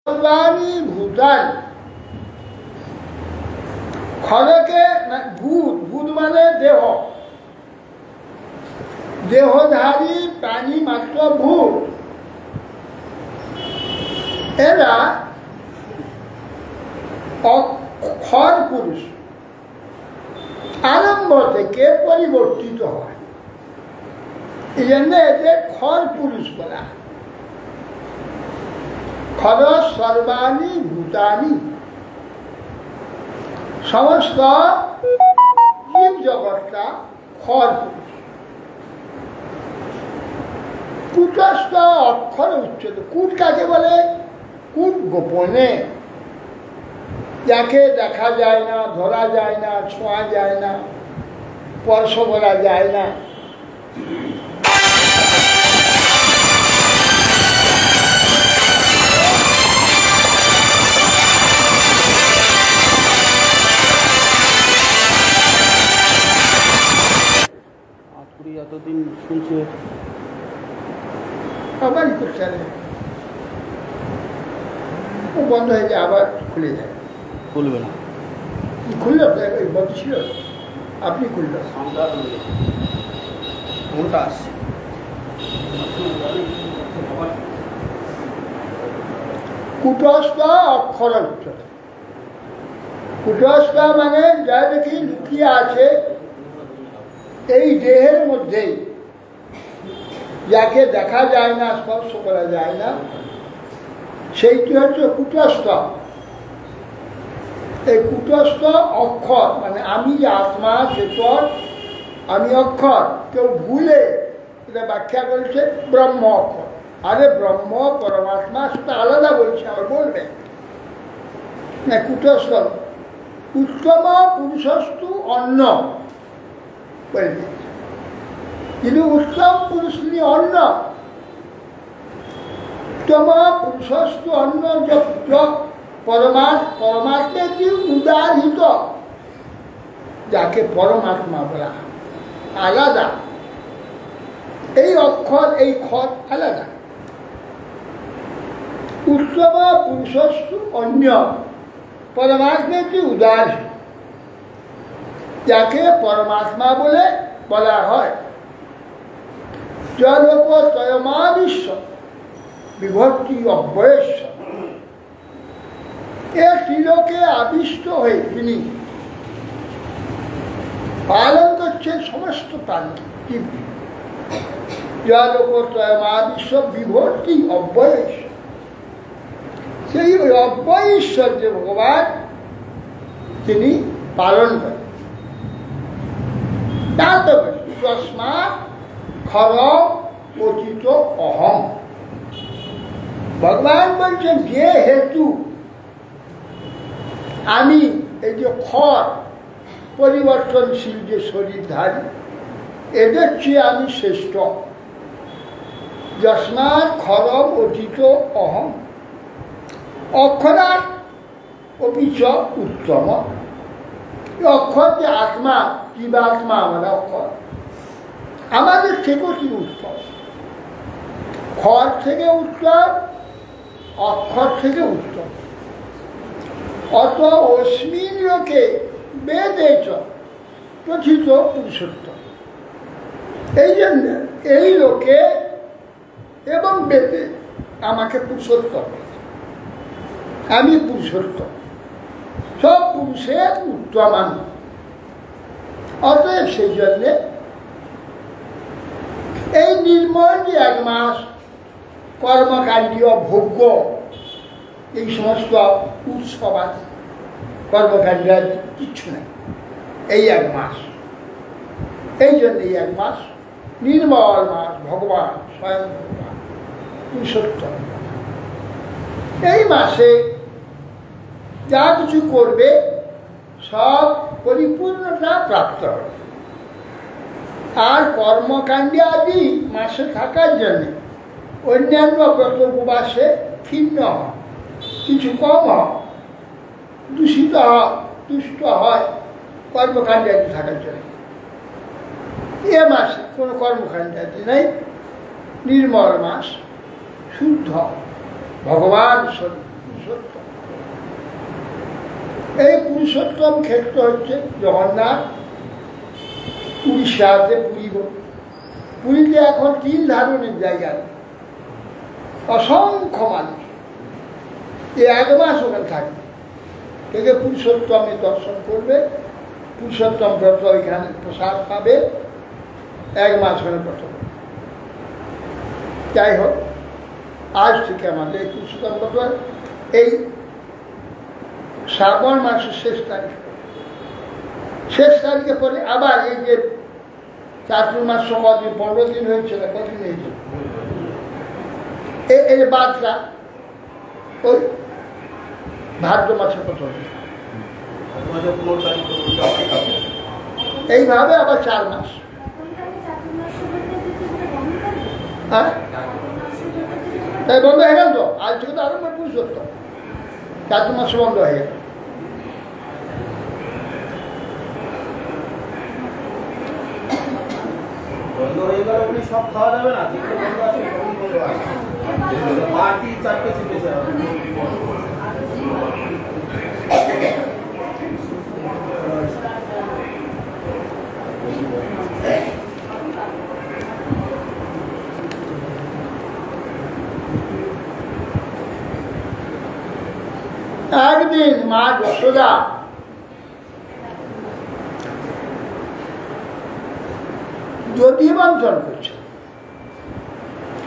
সর্বাণী ভূতানি খড়কে ভূত, ভূত মানে দেহ, দেহধারী প্রাণী মাত্র ভূত। এরা অক্ষর পুরুষ, আরম্ভ থেকে পরিবর্তিত হয়, এই জন্য এদের খর পুরুষ বলা। খর সর্বাণী ভূতানি, সমস্ত জীব জগৎটা খর পুরুষ। কূটস্থ অক্ষর উচ্চত। কূট কাকে বলে? কূট গোপনে, যাকে দেখা যায় না, ধরা যায় না, ছোঁয়া যায় না, স্পর্শ করা যায় না। এতদিন শুনছে আবারই করছে, ও বন্ধ হয়ে যায়, আবার খুলে যায়। খুলবে না, খুলল বন্ধ ছিল, আপনি খুলল। কোনটা আসছে? কূটস্থ অক্ষর উচ্চতা। কূটস্থ মানে যা দেখি লুকিয়ে আছে এই দেহের মধ্যেই, যাকে দেখা যায় না, স্পর্শ করা যায় না, সেইটি হচ্ছে কূটস্থ। এই কূটস্থ অক্ষর মানে আমি যে আত্মা চেতন, আমি অক্ষর। কেউ ভুলে এটা ব্যাখ্যা করেছে ব্রহ্ম অক্ষর। আরে ব্রহ্ম পরমাত্মা সেটা আলাদা বলছে, আবার বলবে না। কূটস্থ উত্তম পুরুষস্তু অন্ন বলবে, কিন্তু উত্তম পুরুষ নিয়ে অন্ন। উত্তম পুরুষস্তু অন্ন পরমাত্মা কি উদাহৃত, যাকে পরমাত্মা বলা, আলাদা। এই অক্ষর, এই খর আলাদা। উত্তম পুরুষস্তু অন্য পরমাত্মা কি উদাহৃত, যাকে পরমাত্মা বলে বলা হয়। জলোক তয়মাবিশ্ব বিভক্তি অব্যয়েশ্বর। এ ত্রিলোকে আবিষ্ট হয়ে তিনি পালন করছেন সমস্ত প্রাণী। জলোক তয়মাবিশ্ব বিভক্তি অব্যয়েশ্বর, সেই অব্যয়েশ্বর যে ভগবান, তিনি পালন করেন। তস্মাৎ খর অচিত অহম। ভগবান বলছেন যে হেতু আমি এই যে খর পরিবর্তনশীল যে শরীরধারী, এদের চেয়ে আমি শ্রেষ্ঠ। যস্মাৎ খরম অচিত অহম অক্ষরাৎ অপিচ উত্তম। অক্ষর যে আত্মা, জীবাত্মা আমাদের অক্ষর, আমাদের থেকেও কি উত্তম। খর থেকে উত্তম, অক্ষর থেকে উত্তম। অত অস্মিন লোকে বেদেশ প্রথিত পুরুষোত্তম। এই জন্য এই লোকে এবং বেদে আমাকে পুরুষোত্তম, আমি পুরুষোত্তম, সব পুরুষের উত্তম আমি। অতএব সেই জন্যে এই নির্মল যে 1 মাস কর্মকাণ্ডীয় ভোগ্য, এই সমস্ত উৎসব আছে, কর্মকাণ্ডী কিচ্ছু নেই এই 1 মাস। এই জন্য এই 1 মাস নির্মল মাস, ভগবান স্বয়ং ভগবান পুরুষোত্তম। এই মাসে যা কিছু করবে সব পরিপূর্ণতা প্রাপ্ত হবে। আর কর্মকাণ্ডে আদি মাসে থাকার জন্য অন্যান্য ব্রত উপবাসে ক্ষীণ হয়, কিছু কম হয়, দূষিত হয়, দুষ্ট হয় কর্মকাণ্ডে আদি থাকার জন্য। এ মাসে কোনো কর্মকাণ্ডে আদি নেই, নির্মল মাস, শুদ্ধ ভগবান পুরুষোত্তম। এই পুরুষোত্তম ক্ষেত্র হচ্ছে জগন্নাথ। উড়িষ্যাতে পুরীতে এখন তিল ধারণের জায়গা, অসংখ্য মানুষ এই 1 মাস ওখানে থাকবে, থেকে পুরুষোত্তমের দর্শন করবে, পুরুষোত্তম ব্রত ওইখানে প্রসাদ পাবে, 1 মাস ওখানে ব্রত। যাই হোক, আজ থেকে আমাদের পুরুষোত্তম ব্রত এই শ্রাবণ মাসের শেষ তারিখে পরে আবার এই যে চাতুর্মাস কদিন 15 দিন হয়েছিল, কদিন হয়েছিল এই বাদটা ওই ভাদ্র মাসে 1 দিন, এইভাবে আবার 4 মাস। হ্যাঁ, তাই বন্ধ হয়ে গেল তো, আজ থেকে তো আরম্ভ পুরুষোত্তম, চাতুর্মাস বন্ধ হয়ে গেল। বন্ধ হয়ে গেল, উনি সব খাওয়া যাবে না, যেগুলো বন্ধ আছে সবই বন্ধ আছে, বাকি 4টে চিপেছে। একদিন মা যশোদা দধি মন্থন করছে,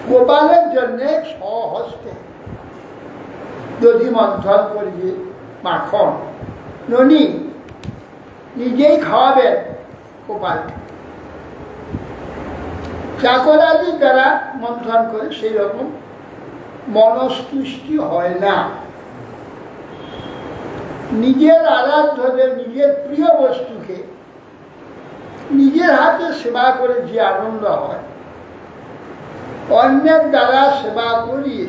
গোপালের জন্য স্বহস্তে দধি মন্থন করিয়ে মাখন ননি নিজেই খাওয়াবেন গোপালকে। চাকরাদির দ্বারা মন্থন করে সেই রকম মনস্তুষ্টি হয় না। নিজের আরাধ্যদের, নিজের প্রিয় বস্তুকে নিজের হাতে সেবা করে যে আনন্দ হয়, অন্যের দ্বারা সেবা করিয়ে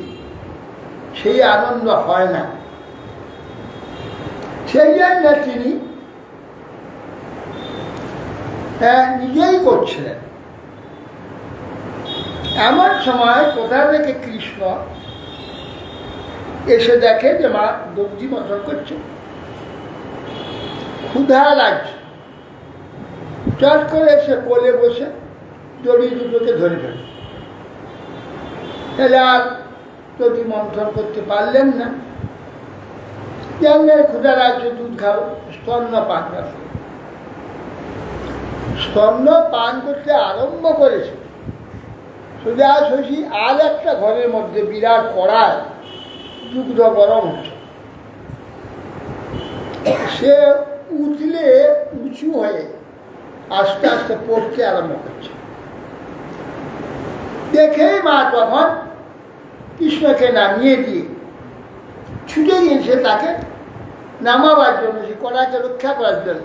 সেই আনন্দ হয় না। সেই জন্য তিনি নিজেই করছিলেন। এমন সময় কোথা থেকে কৃষ্ণ এসে দেখে যে মা দধি মন্থন করছে, ক্ষুধা লাগছে, চট করে এসে কোলে বসে দড়ি দুটোকে ধরে ফেলে। তাহলে আর দধি মন্থন করতে পারলেন না, জানলেন ক্ষুধা লাগছে, দুধ খাবো, স্তন্য পান করবে। স্তন্য পান করতে আরম্ভ করেছে, সোজাসুজি আর একটা ঘরের মধ্যে বিরাট কড়ায় দুগ্ধ গরম হচ্ছে, সে উঠলে উঁচু হয়ে আস্তে আস্তে পড়তে আরম্ভ করছে। দেখেই মা তখন কৃষ্ণকে নামিয়ে দিয়ে ছুটে গিয়েছে তাকে নামাবার জন্য, সে কড়াকে রক্ষা করার জন্য।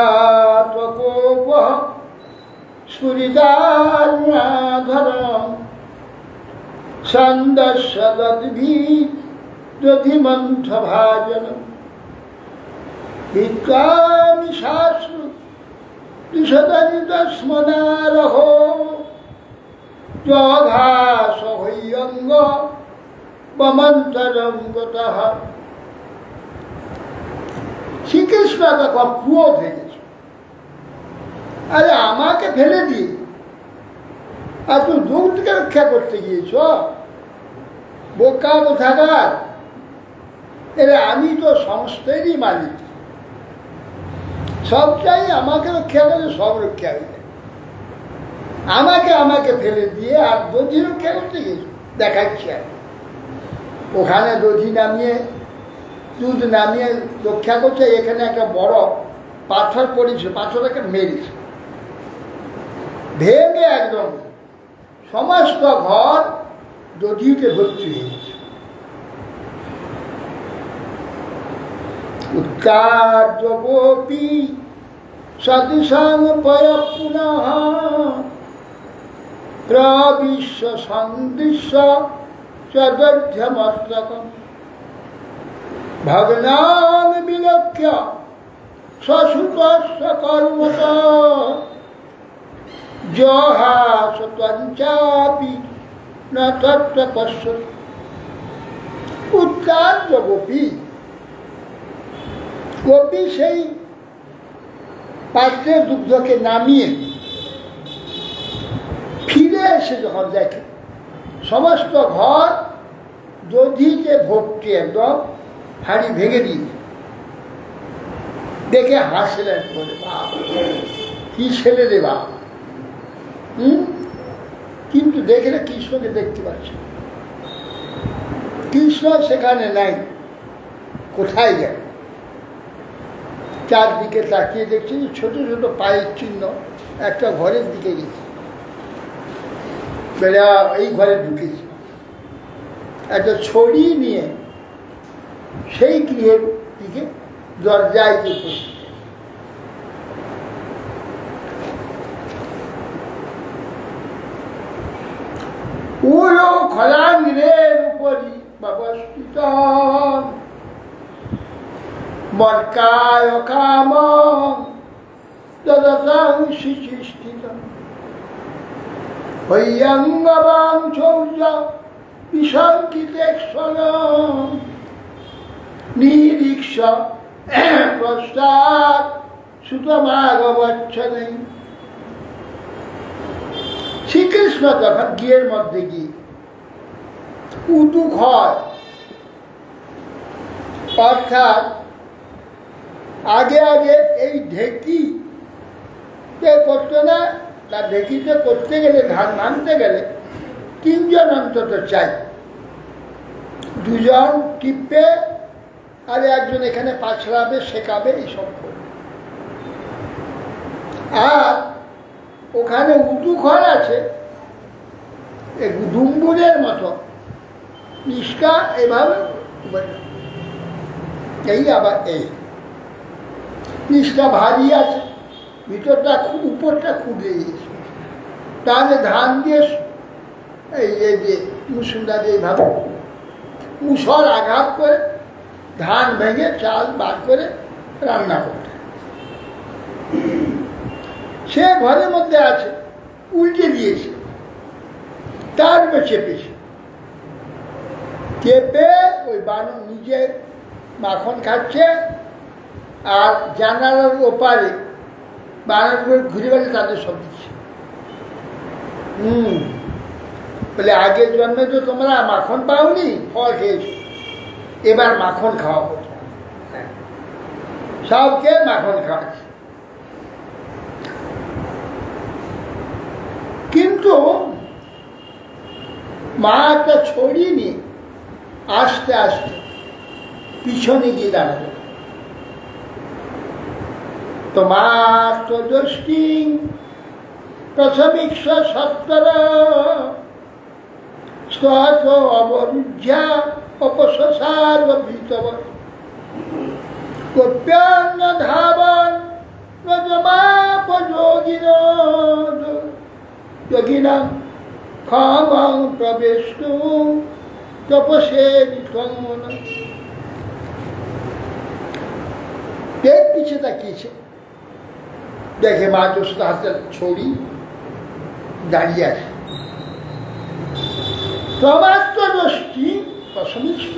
সঞ্জাতকোপ স্ফুরিতাধরম সন্দস্যদধিমন্থভাজনম ভিত্তামি শাস্ত্র দিশদনিতস্মনারহো জঘাসহ্যঙ্গ বমন্তরম গতঃ। শ্রীকৃষ্ণ তখন ক্রোধ হয়ে গেছে, আরে আমাকে ফেলে দিয়ে আর তুমি দুধকে রক্ষা করতে গিয়েছ, বোকা কোথাকার, এরে আমি তো সমস্তেরই মালিক, সবটাই আমাকে রক্ষা করলে সব রক্ষা হয়ে যায়, আমাকে ফেলে দিয়ে আর দধি রক্ষা করতে গিয়েছ। দেখাচ্ছি আর ওখানে দধি নামিয়ে দুধ নামিয়ে রক্ষা করছে, এখানে একটা বড় পাথর পড়েছে, পাথরটাকে মেরেছে, ভেঙে একদম সমস্ত ঘর দধিতে ভর্তি হয়ে গেছে। উত্তাপি সদৃশং পয় পুনঃ প্রবিশ্ব সন্দৃশ্য চদধ্যমস্তকম ভগ্নাং বিলক্ষ্য সসুতস্য কর্মত জহা সত্বঞ্চাপি ন তত্ত্ব পশ্যতি। উত্তান্ত গোপী, গোপী সেই পাত্রের দুগ্ধকে নামিয়ে ফিরে এসে যখন দেখে সমস্ত ঘর দধিতে ভর্তি, একদম হাঁড়ি ভেঙে দিয়ে দেখে হাসলেন, বলে বাপ কি ছেলে রে বাপ। কিন্তু দেখলে কৃষ্ণকে দেখতে পাচ্ছে, কৃষ্ণ সেখানে নাই, কোথায় গেল? চারদিকে তাকিয়ে দেখছি ছোট ছোট পায়ের চিহ্ন একটা ঘরের দিকে গেছে, বেড়া এই ঘরে ঢুকেছে, একটা ছড়ি নিয়ে সেই গৃহের দিকে দরজায় দিকে। পুরো খলাঙ্গের উপরই ব্যবস্থিত মর্কায় কাম দদতাং শিচিষ্ঠিত হইয়ঙ্গবাং চৌর্য বিশঙ্কিতেক্ষণ নিরীক্ষ পশ্চাৎ সুতমাগবচ্ছনে। শ্রীকৃষ্ণ তখন গিয়ের মধ্যে গিয়ে উদুক হয়, অর্থাৎ আগে আগে এই ঢেকি করতো না, তার ঢেকিতে করতে গেলে ধান নামতে গেলে তিনজন অন্তত চাই, দুজন টিপবে আর একজন এখানে পাছড়াবে, শেখাবে, এইসব করবে। আর ওখানে উঁচু ঘর আছে ডুম্বুরের মতো, নিষ্কা এভাবে এই আবার এই নিষ্কা ভারী আছে, ভিতরটা উপরটা খুলে গিয়েছে, তাহলে ধান দিয়ে এই যে মুসুন্দা দিয়ে এইভাবে মুসর আঘাত করে ধান ভেঙে চাল বার করে রান্না করতে। সে ঘরের মধ্যে আছে, উল্টে দিয়েছে, তার চেপেছে, চেপে ওই বানর নিজে মাখন খাচ্ছে, আর জানালার ওপারে বানরগুলো ঘুরে বেড়ে তাদের সব দিচ্ছে। বলে আগের জন্মে তো তোমরা মাখন পাওনি, ফল খেয়েছো, এবার মাখন খাওয়াবো, সবকে মাখন খাওয়াচ্ছে। কিন্তু মা একটা ছড়িয়ে নিয়ে আস্তে আস্তে পিছনে গিয়ে দাঁড়াবে। তোমার তো দৃষ্টি প্রথমিক্ষ সত্তর স্তত অবরুদ্ধা অপসার ভীতব গোপ্যান্ন ধাবন যোগিনাং ক্ষমাং প্রবেষ্টু তপসেরি ত্বং। দেখ পিছিয়ে তাকিয়েছে, দেখে মা যশোদা হাতে ছড়ি দাঁড়িয়ে আছে। প্রমাত্র দোষটি প্রশমিষ্ঠ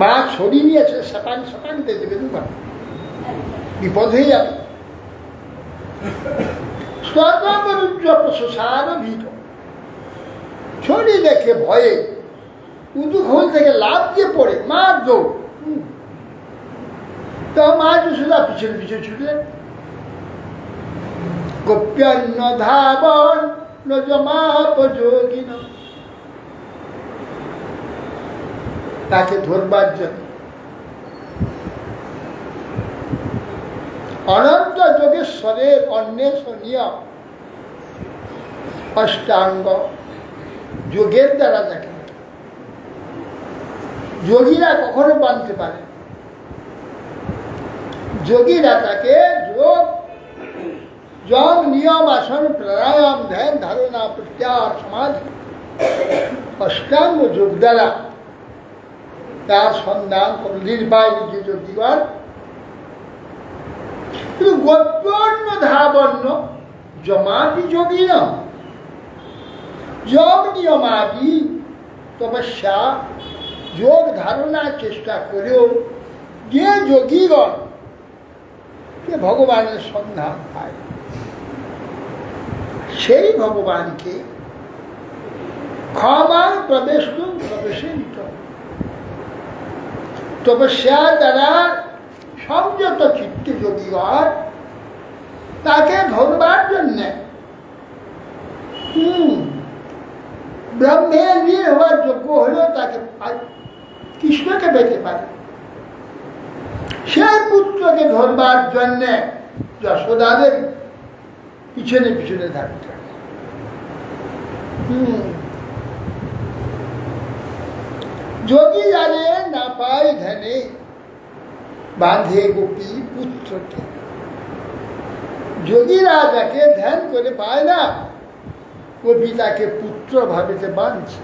মা ছড়ি নিয়েছে, সাপাং সাপাং দিয়ে দেবে, দুবার বিপদ হয়ে যাবে। ছড়ি দেখে ভয়ে উদু খোল থেকে লাভ দিয়ে পড়ে মার দৌড়। তো মা যশোদা পিছনে পিছনে ছুটলেন। গোপ্যান্ন ধাবন নজমাপযোগিন, তাকে ধরবার জন্য অনন্ত যোগেশ্বরের অন্বেষণীয় অষ্টাঙ্গ যোগের দ্বারা দেখে। যোগীরা কখনো বানতে পারে, যোগীরা তাকে যোগ যোগ নিয়ম আসন প্রাণায়াম ধ্যান ধারণা প্রত্যাহার সমাধি অষ্টাঙ্গ যোগ দ্বারা তার সন্ধান নির্বাহী যে যোগীগণ কিন্তু গোত্রন্য ধাবন্য জমাতি যোগী না যোগ নিয়মাদি তপস্যা যোগ ধারণার চেষ্টা করেও যে যোগীগণ যে ভগবানের সন্ধান পায় সেই ভগবানকে ক্ষমার প্রবেশে নিত তপস্যা দ্বারা সংযত চিত্ত যোগীগণ তাকে ধরবার জন্যে ব্রহ্মের ঋণ হওয়ার যোগ্য হলেও তাকে কৃষ্ণকে পেতে পারে সেই পুত্রকে ধরবার জন্যে যশোদাদের পিছনে পিছনে থাকতে হবে। যোগী জানে না পায় ধ্যানে বাঁধে গোপী পুত্রকে। যোগীরা যাকে ধ্যান করে পায় না গোপী তাকে পুত্র ভাবিতে বাঁধছে।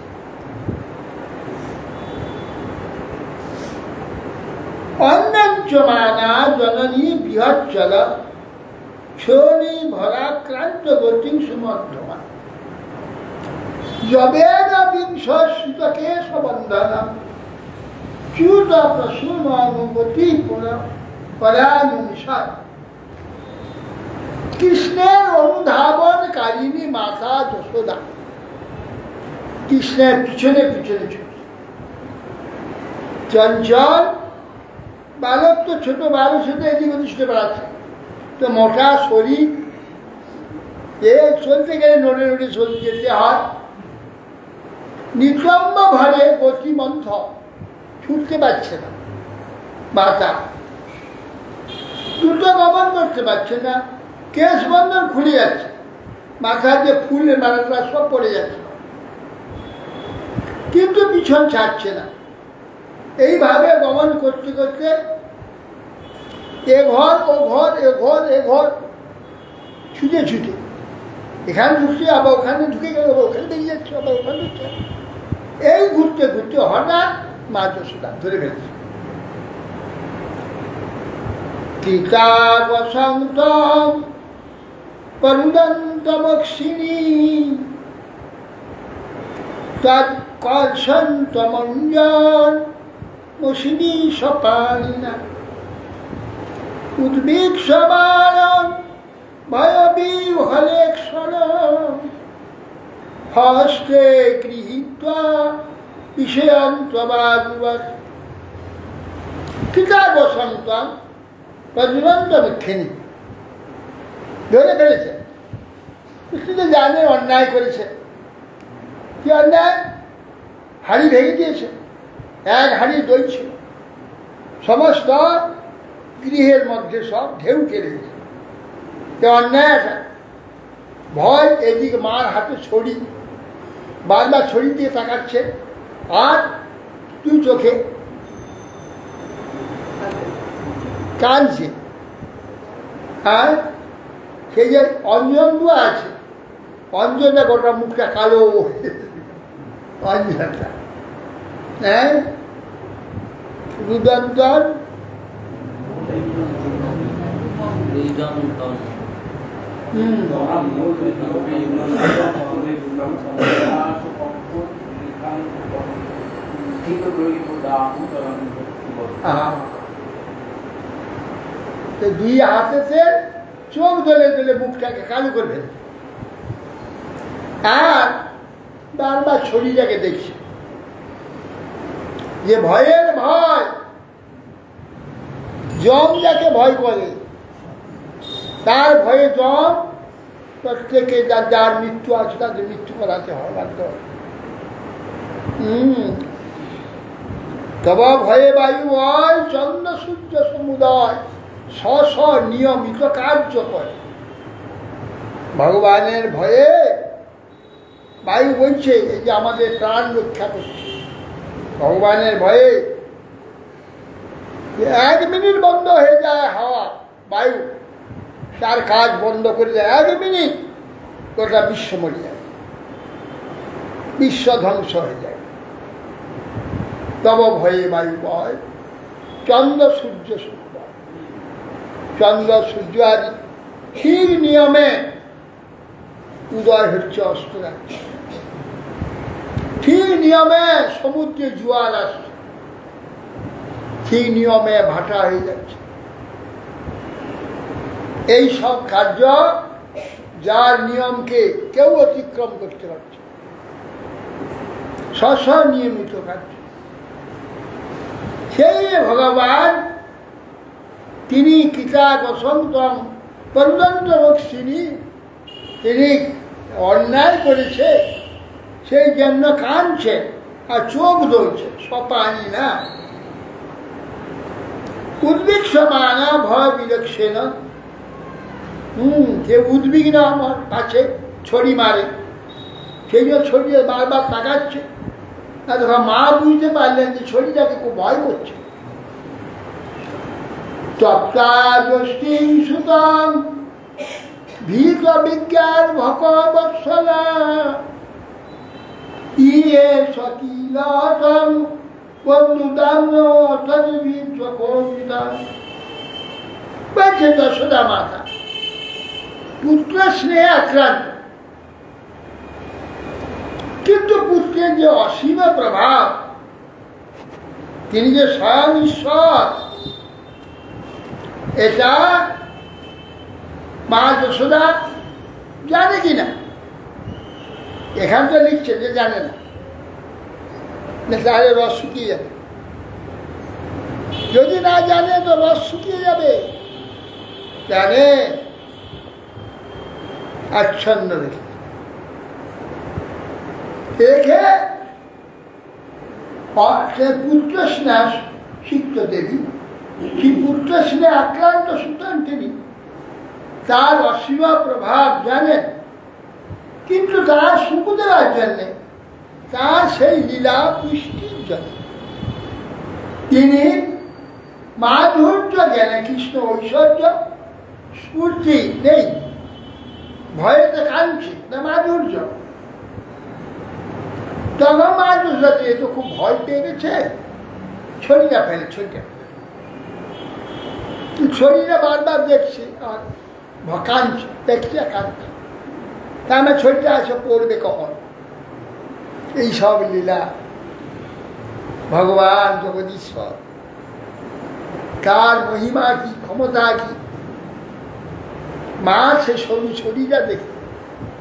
অন্যঞ্চমানা জননী বৃহচ্চল ছোনি ভরাক্রান্ত গতি সুমধ্যমা যবেন বিংশ শীতকে সবন্ধনম চ্যুত প্রসূনানুগতি পরানুমিষা। কৃষ্ণের অনুধাবনকারিণী মাতা যশোদা কৃষ্ণের পিছনে পিছনে ছুটে। চঞ্চল বালক তো ছোট বালক সাথে এদিক ওদিক ছুটে বেড়াচ্ছে, তো মোটা শরীর চলতে গেলে নড়ে নড়ে চলতে যেতে হয়। নিতম্ব ভরে গতিমন্থ ছুটতে পারছে না মাতা, দ্রুত গমন করতে পারছে না, কেশ বন্ধন খুলে যাচ্ছে, মাথার যে ফুলের মালাটা সব পড়ে যাচ্ছে, কিন্তু পিছন ছাড়ছে না। এইভাবে গমন করতে করতে এ ঘর ও ঘর এ ঘর এ ঘর ছুটে ছুটে এখানে ঢুকছে, আবার ওখানে ঢুকে গেল, ওখানে বেরিয়ে যাচ্ছে, আবার ওখানে ঢুকছে। এই ঘুরতে ঘুরতে হঠাৎ মা যশোদা ধরে ফেলছে। টিকা বসন্ত করুদন্ত বক্ষিণী তৎকর্ষন্ত মঞ্জন মশিনী সপালিনা উদ্ভিক্ষমান ভয়বিহলেক্ষণ হস্তে গৃহীত্বা বিষয়ন্তবাদুবৎ টিকা বসন্ত প্রজনন্ত বক্ষিণী ধরে ফেলেছে। কৃষ্ণ তো জানে অন্যায় করেছে। কি অন্যায়? হাড়ি ভেঙে দিয়েছে, এক হাড়ি দই ছিল, সমস্ত গৃহের মধ্যে সব ঢেউ কেড়ে গেছে। অন্যায় একটা ভয়, এদিকে মার হাতে ছড়ি, বারবার ছড়ি দিয়ে তাকাচ্ছে, আর তুই চোখে কাঁদছে। আর সেই যে অঞ্জনগুলো আছে, অঞ্জনটা গোটা মুখটা কালো, অঞ্জনটা হ্যাঁ রুদন্তন দুই হাতেতে চোখ দলে দলে মুখটাকে কালো করে ফেলে, আর বারবার শরীরটাকে দেখছে। যে ভয়ের ভয়, যম যাকে ভয় করে তার ভয়ে যম প্রত্যেকে যার মৃত্যু আছে তাদের মৃত্যু করাতে হয় বাধ্য। তবা ভয়ে বায়ু হয় চন্দ্র সূর্য সমুদয় স্ব নিয়মিত কার্য করে। ভগবানের ভয়ে বায়ু বলছে এই যে আমাদের প্রাণ রক্ষা করছে। ভগবানের ভয়ে এক মিনিট বন্ধ হয়ে যায় হাওয়া, বায়ু তার কাজ বন্ধ করে দেয়, এক মিনিট গোটা বিশ্ব মরে যায়, বিশ্ব ধ্বংস হয়ে যায়। তব ভয়ে বায়ু বয় চন্দ্র সূর্য সমুদয়। চন্দ্র সূর্য আদি ঠিক নিয়মে উদয় হচ্ছে, অস্ত যাচ্ছে, ঠিক নিয়মে সমুদ্রে জোয়ার আসছে, ঠিক নিয়মে ভাটা হয়ে যাচ্ছে। এই সব কার্য যার নিয়মকে কেউ অতিক্রম করতে পারছে, স্ব নিয়মিত কার্য। সেই ভগবান তিনি কৃতাগসন্তম পর্যন্ত রক্ষিণী, তিনি অন্যায় করেছে সেই জন্য কাঁদছে আর চোখ ধরছে, সপানি না। উদ্বিগ্নমানা ভয় বিলক্ষণ, যে উদ্বিগ্ন আমার কাছে ছড়ি মারে, সেই জন্য ছড়িয়ে বারবার তাকাচ্ছে। না তখন মা বুঝতে পারলেন যে ছড়িটাকে খুব ভয় করছে। তপ্তাযষ্টিং সুতং ভীত বিজ্ঞান ভকবৎসলা ইয়ে সকিলতং বন্ধুদাম অর্থবিদ সকৌমিতা। বলছে যশোদা মাতা পুত্র স্নেহে আক্রান্ত, কিন্তু পুত্রের যে অসীম প্রভাব, তিনি যে স্বয়ং ঈশ্বর, এটা মা যশোদা জানে কিনা? এখান তো লিখছে যে জানে না, তাহলে রস শুকিয়ে যাবে। যদি না জানে তো রস শুকিয়ে যাবে। জানে, আচ্ছন্ন রেখে রেখে সে পুত্র স্নেহ সিক্ত দেবী, সেই পুত্র স্নেহে আক্রান্ত সুতরাং তিনি তার অসীম প্রভাব জানেন, কিন্তু তার সুখ দেওয়ার জন্যে, তার সেই লীলা পুষ্টির জন্য তিনি মাধুর্য জ্ঞানে, কৃষ্ণ ঐশ্বর্য স্ফূর্তি নেই, ভয়েতে কাঁদছি না মাধুর্য। তখন মাধুর্য দিয়ে তো খুব ভয় পেয়ে গেছে, ছড়িটা ফেলে, ছড়িটা বারবার দেখছে আর কাঁদছে, দেখছে কাঁদছে, তা আমার ছড়িটা এসে পড়বে কখন? এই সব লীলা ভগবান জগদীশ্বর, তার মহিমা কি, ক্ষমতা কি। মা সে সরু ছড়িটা দেখে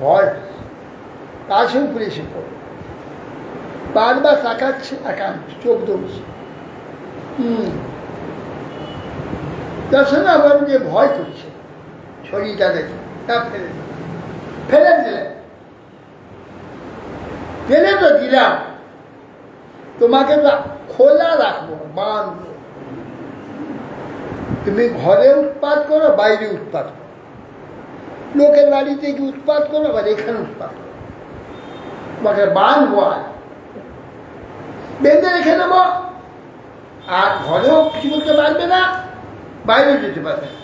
ভয়, তার সে উপরে এসে পড়ে, বারবার তাকাচ্ছে আর কাঁদছে, চোখ দৌড়ছে। যশোদা বলেন যে ভয় করছে ছড়িটা দেখে, তা ফেলে দিলেন। ফেলে তো দিলাম, তোমাকে তো খোলা রাখবো, বাঁধবো, তুমি ঘরে উৎপাত করো, বাইরে উৎপাত করো, লোকের বাড়িতে কি উৎপাত করো, আবার এখানে উৎপাত করো, তোমাকে বাঁধবো, আর বেঁধে রেখে দেবো, আর ঘরেও কিছু করতে পারবে না, বাইরেও যেতে পারবে না।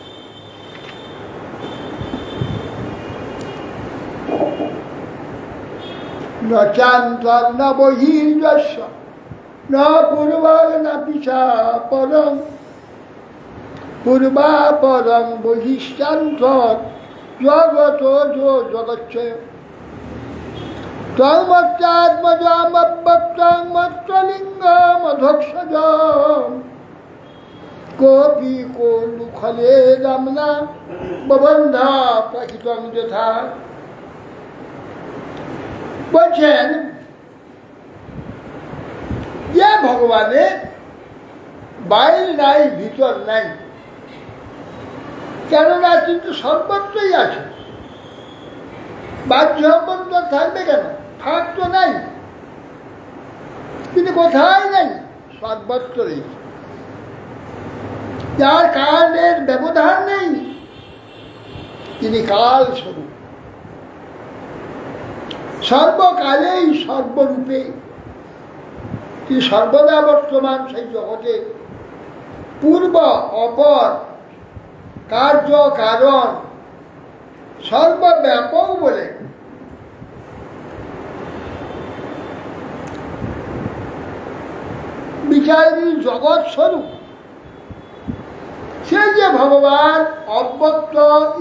ন চান্তর ন বহির্যস্য ন পূর্বং না পিছা পরং পূর্বাপরং বহিশ্চান্তর জগত জগচ্ছয় তন্মত্যাত্মজামভক্তং মত্রলিঙ্গমধোক্ষজম কোপি কোলুখলে দামনা ববন্ধা প্রাকৃতং যথা। বলছেন যে ভগবানের বাইরে নাই, ভিতর নাই, কেননা কিন্তু সর্বত্রই আছে। বাহ্য বন্ধ থাকবে কেন? ফাঁক তো নাই, কিন্তু কোথায় নেই, সর্বত্রই। যার কালের ব্যবধান নেই, তিনি কাল স্বরূপ, সর্বকালেই সর্বরূপে তিনি সর্বদা বর্তমান সেই জগতে, পূর্ব অপর, কার্য কারণ সর্বব্যাপক বলে বিচারী জগৎ স্বরূপ। সে যে ভগবান অব্যক্ত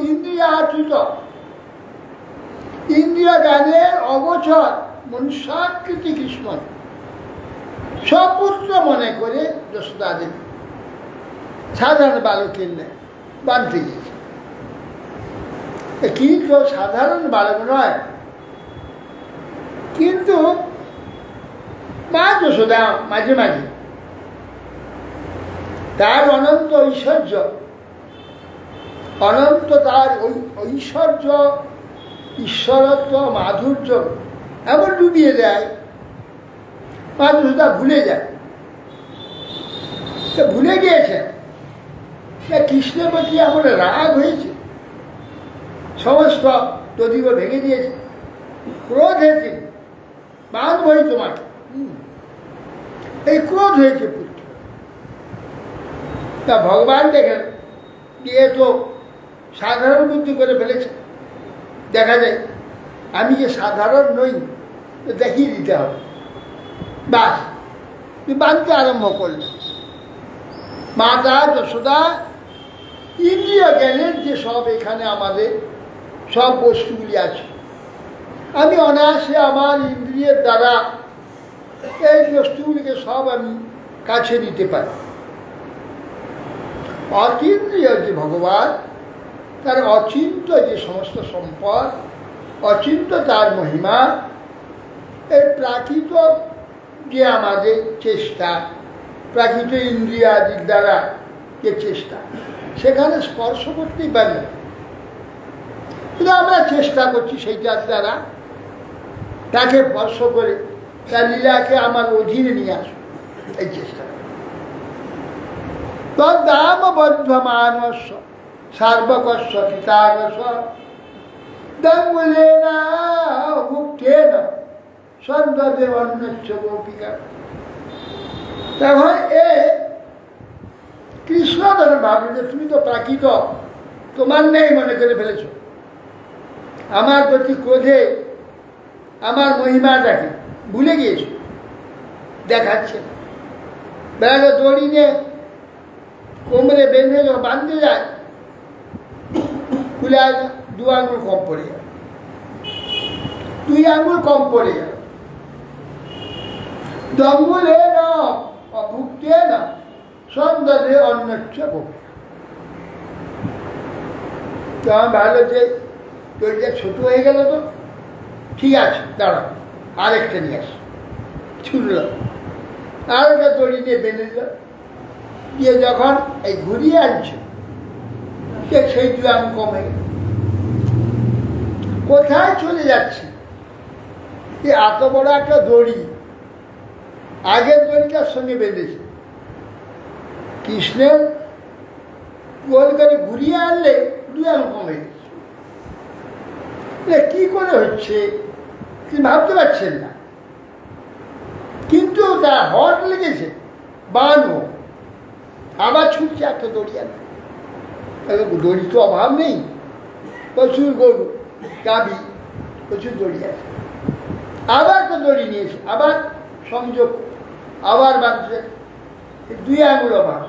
ইন্দ্রিয়াতীত, ইন্দ্রিয় জ্ঞানের অগোচর মনুষ্যাকৃতি কৃষ্ণ সপুত্র মনে করে যশোদা দেবী সাধারণ বালকের নেয় বানতে গিয়েছে। কিন্তু সাধারণ বালক নয়, কিন্তু মা যশোদা মাঝে মাঝে তার অনন্ত ঐশ্বর্য, অনন্ত তার ঐশ্বর্য, ঈশ্বরত্ব, মাধুর্য এমন ডুবিয়ে দেয়, মা যশোদা ভুলে যায়। ভুলে গিয়েছেন কৃষ্ণের প্রতি এমন রাগ হয়েছে, সমস্ত তদিব ভেঙে দিয়েছে, ক্রোধ হয়েছে, মানবই তোমাকে, এই ক্রোধ হয়েছে পুত্র। তা ভগবান দেখেন দিয়ে তো সাধারণ বুদ্ধি করে ফেলেছে, দেখা যায় আমি যে সাধারণ নই দেখিয়ে দিতে হবে, বাস বানতে আরম্ভ করলেন। মাতা যশোদা ইন্দ্রিয় জ্ঞানের যে সব এখানে আমাদের সব বস্তুগুলি আছে, আমি অনায়াসে আমার ইন্দ্রিয়ের দ্বারা এই বস্তুগুলিকে সব আমি কাছে নিতে পারি। অতীন্দ্রিয় যে ভগবান, তার অচিন্ত যে সমস্ত সম্পদ, অচিন্ত তার মহিমা, এই প্রাকৃত যে আমাদের চেষ্টা, প্রাকৃত ইন্দ্রিয়াদির দ্বারা যে চেষ্টা, সেখানে স্পর্শ করতেই পারি না, কিন্তু আমরা চেষ্টা করছি সেইটার দ্বারা তাকে স্পর্শ করে তার লীলাকে আমার অধীনে নিয়ে আসবো, এই চেষ্টা। তদ্দাম বদ্ধমানস্য সার্বকস্য পিতাগস্য দঙ্গুলেন মুক্তেন সন্দেব অন্যচ্ছ গোপিকা। তখন কৃষ্ণ তখন ভাবলেন যে তুমি তো প্রাকৃত, তোমার নেই মনে করে ফেলেছ, আমার প্রতি ক্রোধে আমার মহিমাটাকে ভুলে গিয়েছ, দেখাচ্ছে। বেড়ালে দড়ি নিয়ে কোমরে বেঁধে যখন বাঁধতে যায়, খুলে আসে, 2 আঙুল কম পড়ে যাবে, 2 আঙুল কম পড়ে যাবে। দঙ্গুলে না অভুক্তে না সন্দেহে অন্যচ্ছ গোপী। তখন ভালো যে দড়িটা ছোট হয়ে গেল, তো ঠিক আছে দাঁড়া, আরেকটা নিয়ে আস, ছুটল, আরেকটা দড়ি নিয়ে বেঁধে দিল, দিয়ে যখন এই ঘুরিয়ে আনছে সেই 2 আঙুল কমে গেল। কোথায় চলে যাচ্ছে? এত বড় একটা দড়ি আগের দড়িটার সঙ্গে বেঁধেছে, কৃষ্ণের গোল করে ঘুরিয়ে আনলে 2 আঙুল কমে গেছে। কি করে হচ্ছে তিনি ভাবতে পারছেন না, কিন্তু তার হট লেগেছে, বানো আবার ছুটছে একটা দড়ি আনতে। দড়ি তো অভাব নেই, প্রচুর গরু গাবি, প্রচুর দড়ি আছে, আবার তো দড়ি নিয়েছে, আবার সংযোগ, আবার বাঁধছে, 2 আঙুল অভাব।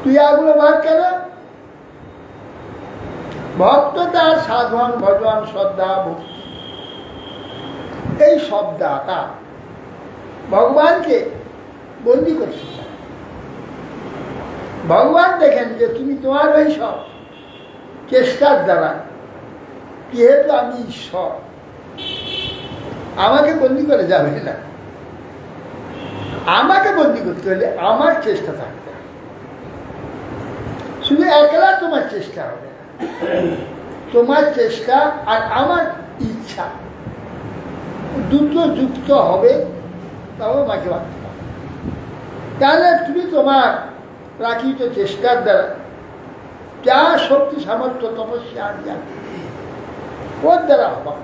2 আঙুল অভাব কেন? ভক্ত তার সাধন ভজন শ্রদ্ধা ভক্তি, এই শব্দটা ভগবানকে বন্দী করছে। ভগবান দেখেন যে তুমি তোমার ওই সব চেষ্টার দ্বারা, যেহেতু আমি ঈশ্বর, আমাকে বন্দী করে যাবে না, আমাকে বন্দী করতে হলে আমার চেষ্টা থাকবে, শুধু একলা তোমার চেষ্টা হবে না, তোমার চেষ্টা আর আমার ইচ্ছা দুটো যুক্ত হবে, তবে আমাকে বাঁচতে পারবে। তাহলে তুমি তোমার প্রাকৃত চেষ্টার দ্বারা যা শক্তি সামর্থ্য তপস্যা জ্ঞান ওর দ্বারা হবার,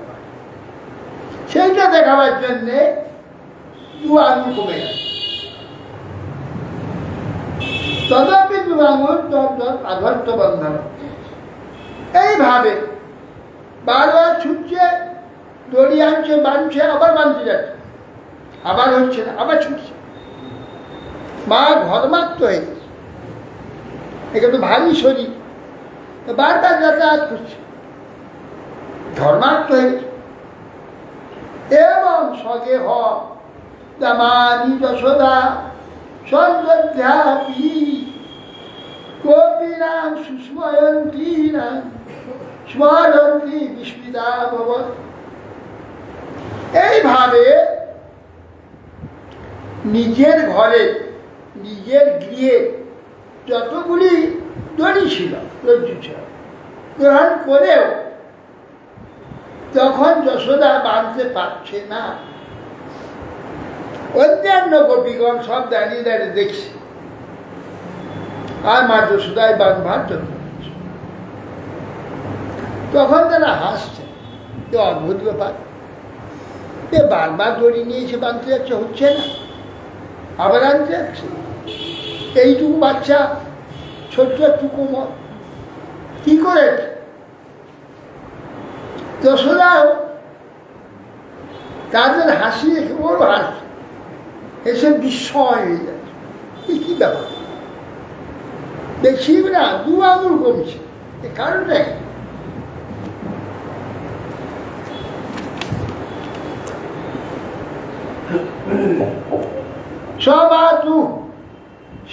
সেইটা দেখাবার জন্যে 2 আঙুল কমে গেছে। তদাপি 2 আঙুল আধর্ত বন্ধন, এইভাবে বারবার ছুটছে, দড়ি আনছে, বাঁধছে, আবার বাঁধতে যাচ্ছে, আবার হচ্ছে না, আবার ছুটছে। মা ঘরমাক্ত হয়ে গেছে, একে তো ভারী শরীর, তো বারবার যাতায়াত করছে, ধর্মার্থ হয়ে গেছে। এবং সগে দামানি যশোদা সঞ্জধ্যাপি গোপীনাম সুস্ময়ন্তী নাম স্মরন্তী বিস্মিতা ভবৎ। এইভাবে নিজের ঘরে, নিজের গৃহে যতগুলি দড়ি ছিল, রজ্জু ছিল, গ্রহণ করেও তখন যশোদা বাঁধতে পারছে না। অন্যান্য গোপীগণ সব দাঁড়িয়ে দাঁড়িয়ে দেখছে, আর মা যশোদায় বাঁধবার জন্য। তখন তারা হাসছে, অদ্ভুত ব্যাপার, বারবার দড়ি নিয়ে এসে বাঁধতে যাচ্ছে, হচ্ছে না, আবার আনতে যাচ্ছে। এইটুকু বাচ্চা, ছোট্ট একটু কোমর, কি করে? যশোদাও তাদের হাসি দেখে ওর হাসছে, এসে বিস্ময় হয়ে যাচ্ছে, কি ব্যাপার, দেখছি না 2 আঙুল কমছে, এ কারণ নেই। সবাতু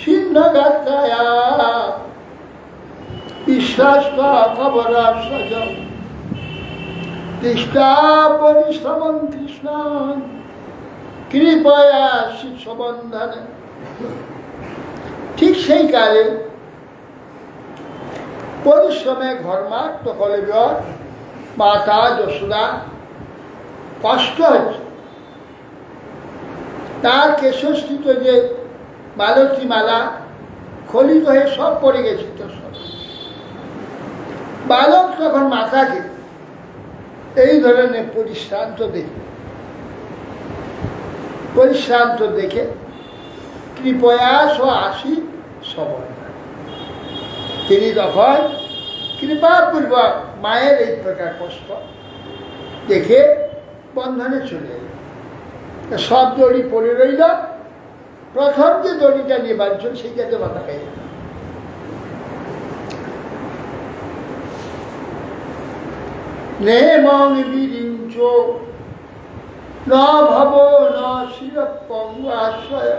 সিন্ধ গাত্রায়া বিশ্বাস খবরাশ্রয় তিষ্ঠা পরিশ্রমং কৃষ্ণ কৃপয়া শিষ্যবন্ধনে। ঠিক সেই কালে পরিশ্রমে ঘর্মাক্ত কলেবর মাতা যশোদা কষ্ট হচ্ছে। তার কেশস্থিত যে মালতী মালা খলিত হয়ে সব পড়ে গেছে। বালক তখন মাতাকে এই ধরনের পরিশ্রান্ত দেখে কৃপয়াস আসি সবল, তিনি তখন কৃপাপূর্বক মায়ের এই প্রকার কষ্ট দেখে বন্ধনে চলে এলেন। সব দড়ি পড়ে রইল, প্রথম যে দড়িটা নিয়ে বাঁধছিল সেইটাতে বাঁধা হয়ে গেল। নেমং বিরিঞ্চ ন ভব ন শিরপঙ্গাশ্রয়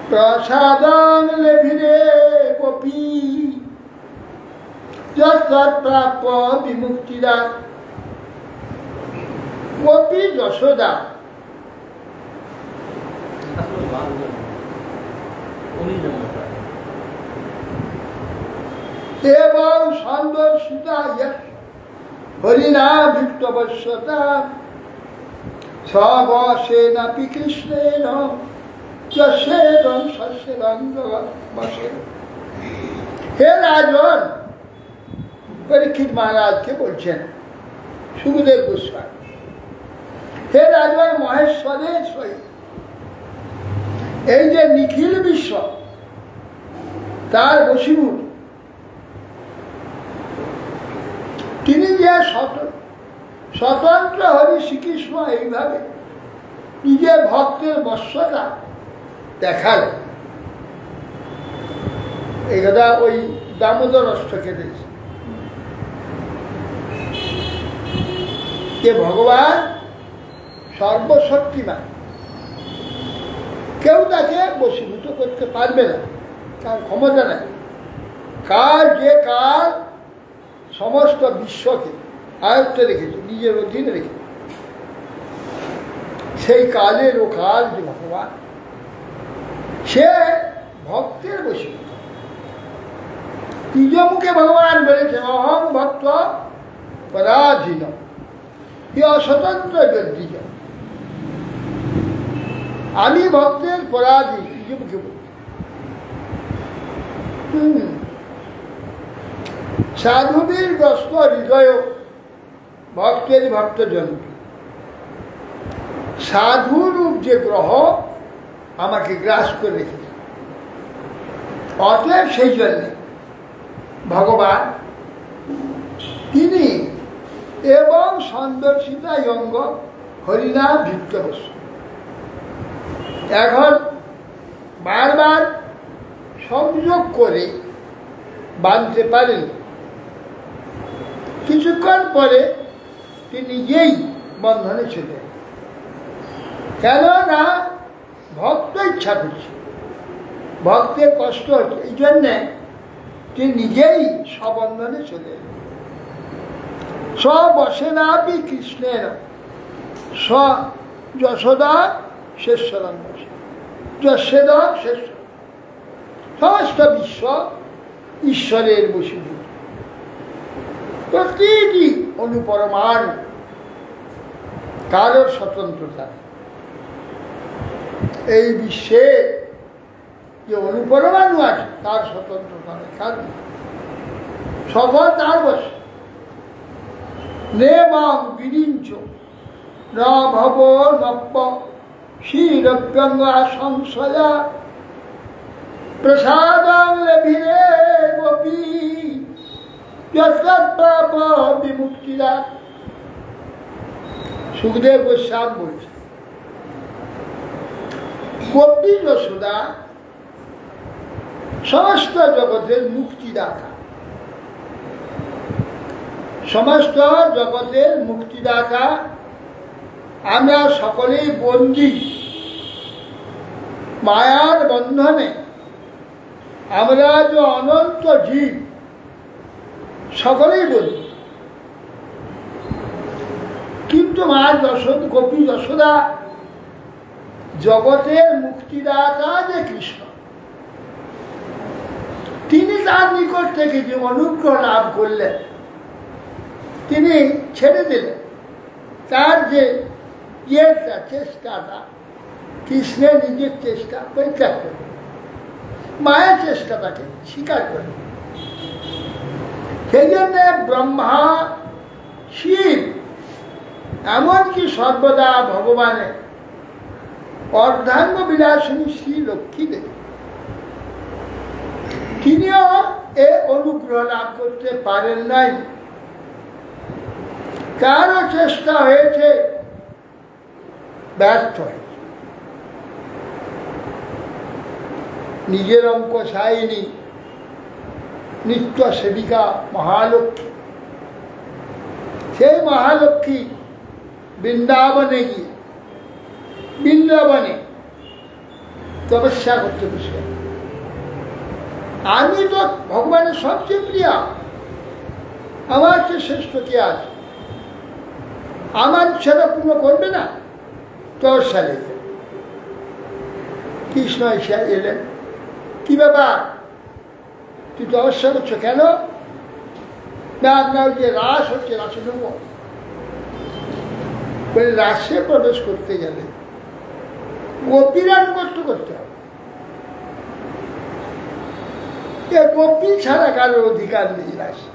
প্রসাদং লেভিরে গোপী যৎপ্রাপ্য বিমুক্তিদা। গোপী যশোদা এবং সন্দর্শিতা হরিনাভিক্তবশ্যতা সবশেনাপি কৃষ্ণেন যস্যেদং সস্যেদং জগৎবশে। হে রাজন, পরীক্ষিত মহারাজকে বলছেন সুখদেব গোস্বামী, হে রাজন মহেশ্বরের সহিত এই যে নিখিল বিশ্ব তার বশীভূত, তিনি যে স্বতন্ত্র হরি শ্রীকৃষ্ণ এইভাবে নিজের ভক্তের বশ্যতা দেখালেন। এই কথা ওই দামোদর অষ্টকে দিয়েছে যে ভগবান সর্বশক্তিমান, কেউ তাকে বশীভূত করতে পারবে না, তার ক্ষমতা নাই। কাল যে কাল সমস্ত বিশ্বকে আয়ত্তে রেখেছে, নিজের অধীনে রেখেছে, সেই কালের ও কাল যে ভগবান, সে ভক্তের বশীভূত। নিজ মুখে ভগবান বলেছেন অহং ভক্ত পরাধীন, হে অস্বতন্ত্র ব্যক্তিজ, আমি ভক্তের পরাধীন, নিজ মুখে বলছি। সাধুবীর গ্রস্ত হৃদয় ভক্তের ভক্তজন, সাধুরূপ যে গ্রহ আমাকে গ্রাস করে রেখেছে। অতএব সেই জন্যে ভগবান তিনি এবং সন্দর্শিতা অঙ্গ হরিনাম ভিক্তবশ। এখন বারবার সংযোগ করে বাঁধতে পারেন। কিছুক্ষণ পরে তিনি নিজেই বন্ধনে চলে, কেননা ভক্ত ইচ্ছা করছে, ভক্তের কষ্ট হচ্ছে, এই জন্যে তিনি নিজেই সবন্ধনে চলে এলেন। বসেনাপি কৃষ্ণের যশোদা শেষরং বসে, যশোদা শেষ, সমস্ত বিশ্ব ঈশ্বরের বশীভূত। প্রতিটি অনুপরমাণ কারোর স্বতন্ত্রতা, এই বিশ্বে যে অনুপরমাণু আছে তার স্বতন্ত্রতা নেই, কারণ সকল তার বসে। নেবাং বিরিঞ্চ ন ভব নব্য শিরপ্যঙ্গা সংশয়া প্রসাদং লেভিরে গোপী যৎপ্রাপ বিমুক্তিরা। সুখদেব গোস্বামী বলছে, গোপী যশোদা সমস্ত জগতের মুক্তিদাতা, সমস্ত জগতের মুক্তিদাতা। আমরা সকলেই বন্দী মায়ার বন্ধনে, আমরা যে অনন্ত জীব সকলেই বন্দী, কিন্তু মা যশোদা, গোপী যশোদা জগতের মুক্তিদাতা যে কৃষ্ণ, তিনি তার নিকট থেকে যে অনুগ্রহ লাভ করলেন তিনি ছেড়ে দিলেন। তার যে চেষ্টাটা, কৃষ্ণের নিজের চেষ্টা পরিত্যাগ করে মায়ের চেষ্টাটাকে স্বীকার করে, সেই জন্য ব্রহ্মা শিব এমনকি সর্বদা ভগবানের অর্ধাঙ্গ বিলাসিনী শ্রী লক্ষ্মী দেবী, তিনিও এ অনুগ্রহ লাভ করতে পারেন নাই। তারও চেষ্টা হয়েছে, ব্যর্থ হয়েছে। নিজের অঙ্ক সায়নী নিত্য সেবিকা মহালক্ষ্মী, সেই মহালক্ষ্মী বৃন্দাবনে গিয়ে বৃন্দাবনে তপস্যা করতে বসে, আমি তো ভগবানের সবচেয়ে প্রিয়া, আমার চেয়ে শ্রেষ্ঠ কে আছে, আমার ইচ্ছাটা পূর্ণ করবে না, তপস্যা লেগে কৃষ্ণ এসে এলেন, কি ব্যাপার তুই তপস্যা করছো কেন? না আপনার যে রাস হচ্ছে, রাসে নেব বলে, রাসে প্রবেশ করতে গেলে গোপীর আনুগত্য করতে হবে, গোপী ছাড়া কারোর অধিকার নেই রাসে।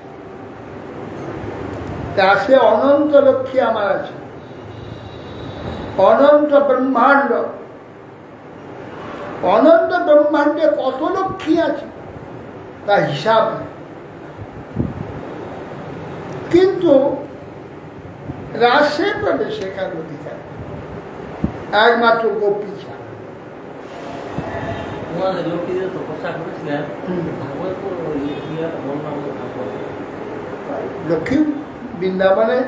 রাসে অনন্ত লক্ষ্মী আমার আছে, অনন্ত ব্রহ্মাণ্ড, অনন্ত ব্রহ্মাণ্ডে কত লক্ষ্মী আছে তা হিসাব নেই, কিন্তু রাসে প্রবেশে কার অধিকার একমাত্র গোপী ছাড়া। লক্ষ্মী বৃন্দাবনে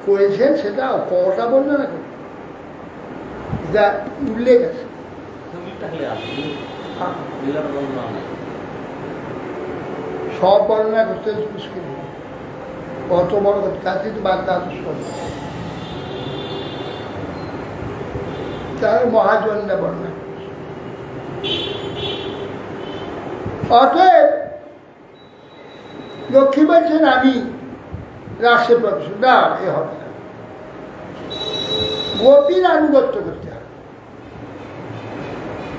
করেছেন, সেটা কটা বর্ণনা করে যা উল্লেখ আছে, সব বর্ণনা করতে মুশকিল, কত বড় কাছে তো বাদ তার মহাজন্যে বর্ণনা। অতএব লক্ষ্মী বলছেন আমি রাসে প্রবেশ, না এ হবে না, গোপীর আনুগত্য করতে হবে,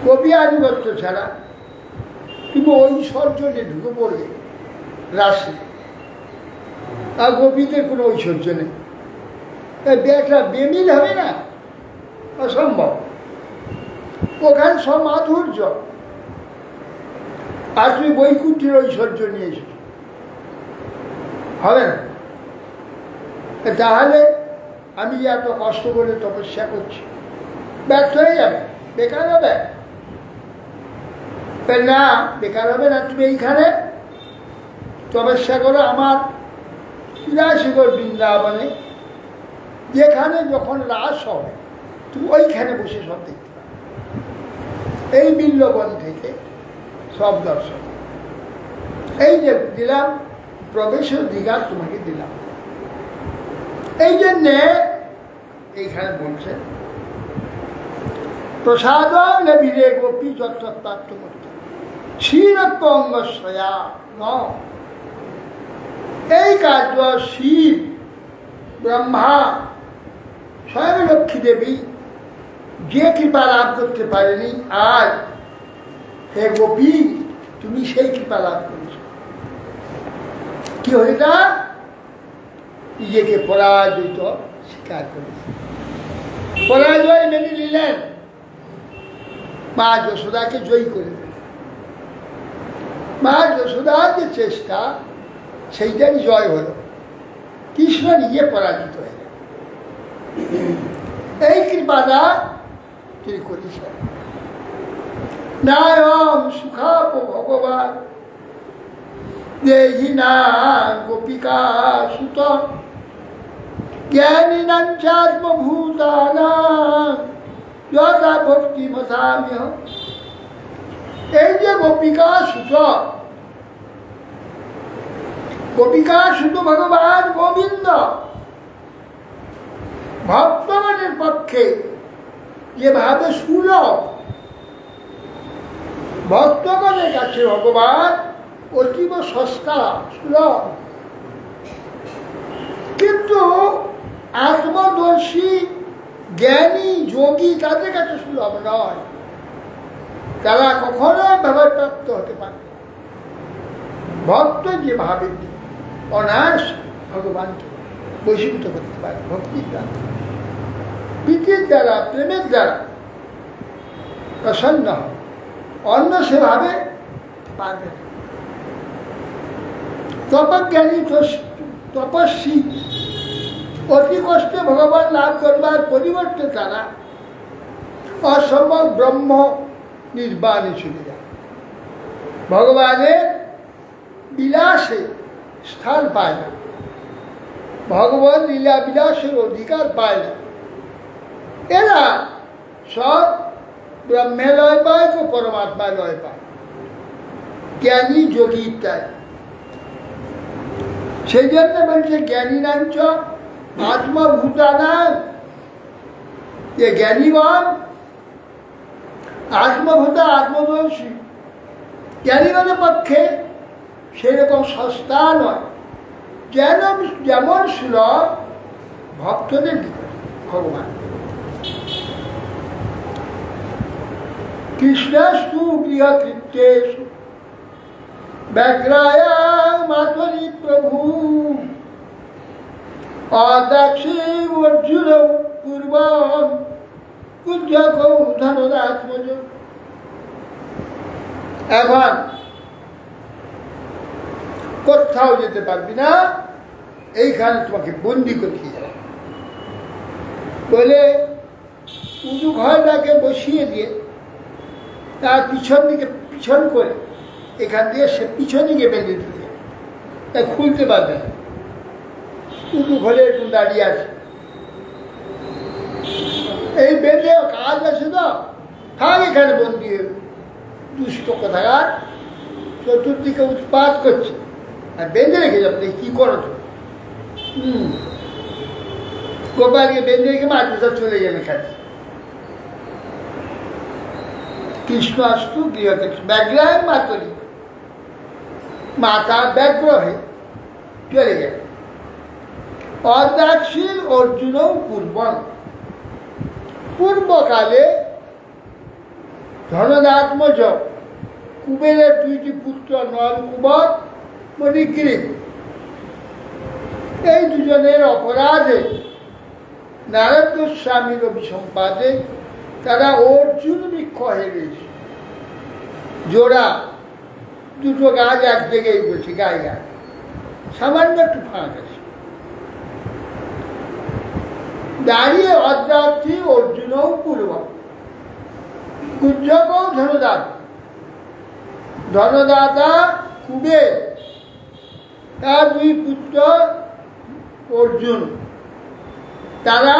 গোপী আনুগত্য ছাড়া কিন্তু ঐশ্বর্য যে ঢুকে পড়বে রাসে, আর গোপীদের কোনো ঐশ্বর্য নেই, একটা বেমিল হবে না, অসম্ভব। ওখানে সব মাধুর্য, আর তুমি বৈকুণ্ঠের ঐশ্বর্য নিয়ে এসেছ, হবে না। তাহলে আমি যে এত কষ্ট করে তপস্যা করছি ব্যর্থ হয়ে যাবে, বেকার হবে। না, বেকার হবে না, তুমি এইখানে তপস্যা করো আমার শিকর বৃন্দাবনে, যেখানে যখন রাস হবে তুমি ওইখানে বসে সব দেখতে পাবে। এই বিল্লবন থেকে সব দর্শন, এই যে দিলাম প্রবেশের অধিকার তোমাকে দিলাম। এই জন্যে এইখানে বলছে প্রসাদ নেবিরে গোপী যত্রপ্রাপ্ত করতে ক্ষীরত্ব অঙ্গস্বয়া ন। এই কার্য শিব ব্রহ্মা স্বয়ং লক্ষ্মী দেবী যে কৃপা লাভ করতে পারেনি, আজ হে গোপী তুমি সেই কৃপা লাভ করেছ। কি হইতা? নিজেকে পরাজিত স্বীকার করেছে, পরাজয় মেনে নিলেন, মা যশোদাকে জয়ী করে দিলেন। মা যশোদার যে চেষ্টা সেইটারই জয় হল, কৃষ্ণ নিজে পরাজিত হয়ে গেল। এই কৃপাটা তিনি করেছেন। নায়ম সুখাপ ভগবান দেহি না গোপিকা সুত জ্ঞানীনাং চাত্মভূতানাং যথা ভক্তি মথামিহ। এই যে গোপিকা সুত, গোপিকা সুত ভগবান গোবিন্দ ভক্তগণের পক্ষে যেভাবে সুলভ, ভক্তগণের কাছে ভগবান অতীব সস্তা সুলভ, কিন্তু আত্মদর্শী জ্ঞানী যোগী তাদের কাছে সুলভ নয়। তারা কখনো ব্যবহারপ্রাপ্ত হতে পারে। ভক্ত যেভাবে অনায়াস ভগবানকে বশীভূত করতে পারে ভক্তির দ্বারা, প্রীতির দ্বারা, প্রেমের দ্বারা প্রসন্ন হয়, অন্য সেভাবে পারবে না। তপজ্ঞানী তপস্বী অতি কষ্টে ভগবান লাভ করবার পরিবর্তে তারা অসম্ভব ব্রহ্ম নির্বাণে চলে যায়, ভগবানের বিলাসে স্থান পায় না, ভগবান লীলা বিলাসের অধিকার পায় না। এরা সব ব্রহ্মে লয় পায় তো পরমাত্মায় লয় পায়, জ্ঞানী যোগী ইত্যাদি। সেই জন্য বলছে জ্ঞানী নাঞ্চ আত্মভূতানাং, যে জ্ঞানীগণ আত্মভূতা আত্মদর্শী, জ্ঞানীগণের পক্ষে সেরকম সস্তা নয়, যেমন সুলভ ভক্তদের নিকট ভগবান। কৃষ্ণস্তু গৃহকৃত্যেষু ব্যগ্রায়া মাতরি প্রভু অদাক্ষী অর্জুন পূর্বম কুঞ্জকৌ ধনুরাত্মজ। এখন কোথাও যেতে পারবি না, এইখানে তোমাকে বন্দি করতে যাবে বলে উঁচু ঘরটাকে বসিয়ে দিয়ে তার পিছন দিকে পিছন করে এখান দিয়ে সে পিছনে গিয়ে বেঁধে দিতে, তা খুলতে পারবে না। উঁচু ঘরে একটু দাঁড়িয়ে আছে, এই বেঁধে কাজ আছে তো থাক এখানে বন্দি হয়ে। দুষ্ট কোথাকার চতুর্দিকে উৎপাত করছে আর বেঁধে রেখে যাবে, কি করো তো। গোপালকে বেঁধে রেখে মাতৃতা চলে যাবে খাচ্ছে। কৃষ্ণ অস্তু গৃহকৃষ্ণ ব্যাগ্রায় মাতরি, মাতা ব্যগ্র হয়ে চলে গেল। অদাক্ষীণ অর্জুন পূর্বং, পূর্বকালে ধনদাত্মজ কুবেরের দুইটি পুত্র নলকুবর মণিগ্রীব, এই দুজনের অপরাধে নারদ গোস্বামীর অভিসম্পাদে তারা অর্জুন বৃক্ষ হেরেছে। জোড়া দুটো গাছ এক জায়গায় বসে, গায়ে গায়ে সামান্য একটু ফাঁক আছে, দাঁড়িয়ে অদ্রাক্ষী অর্জুনও পূর্ব কুঞ্জকও ধনুদাত ধনদাতা কুবের, তার দুই পুত্র অর্জুন, তারা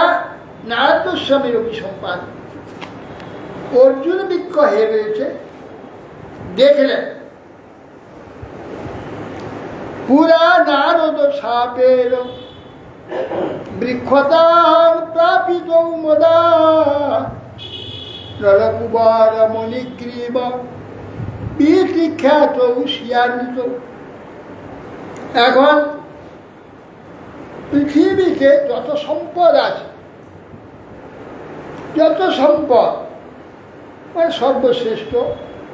নারদ গোস্বামীর অভিসম্পাদ। অর্জুন বৃক্ষ হয়ে রয়েছে, দেখলেন পুরা নারদ সাপের বৃক্ষতার প্রাপিত মদা নলকুমার মণিগ্রীব বিখ্যাত শিয়ান্বিত। এখন পৃথিবীতে যত সম্পদ আছে, যত সম্পদ মানে সর্বশ্রেষ্ঠ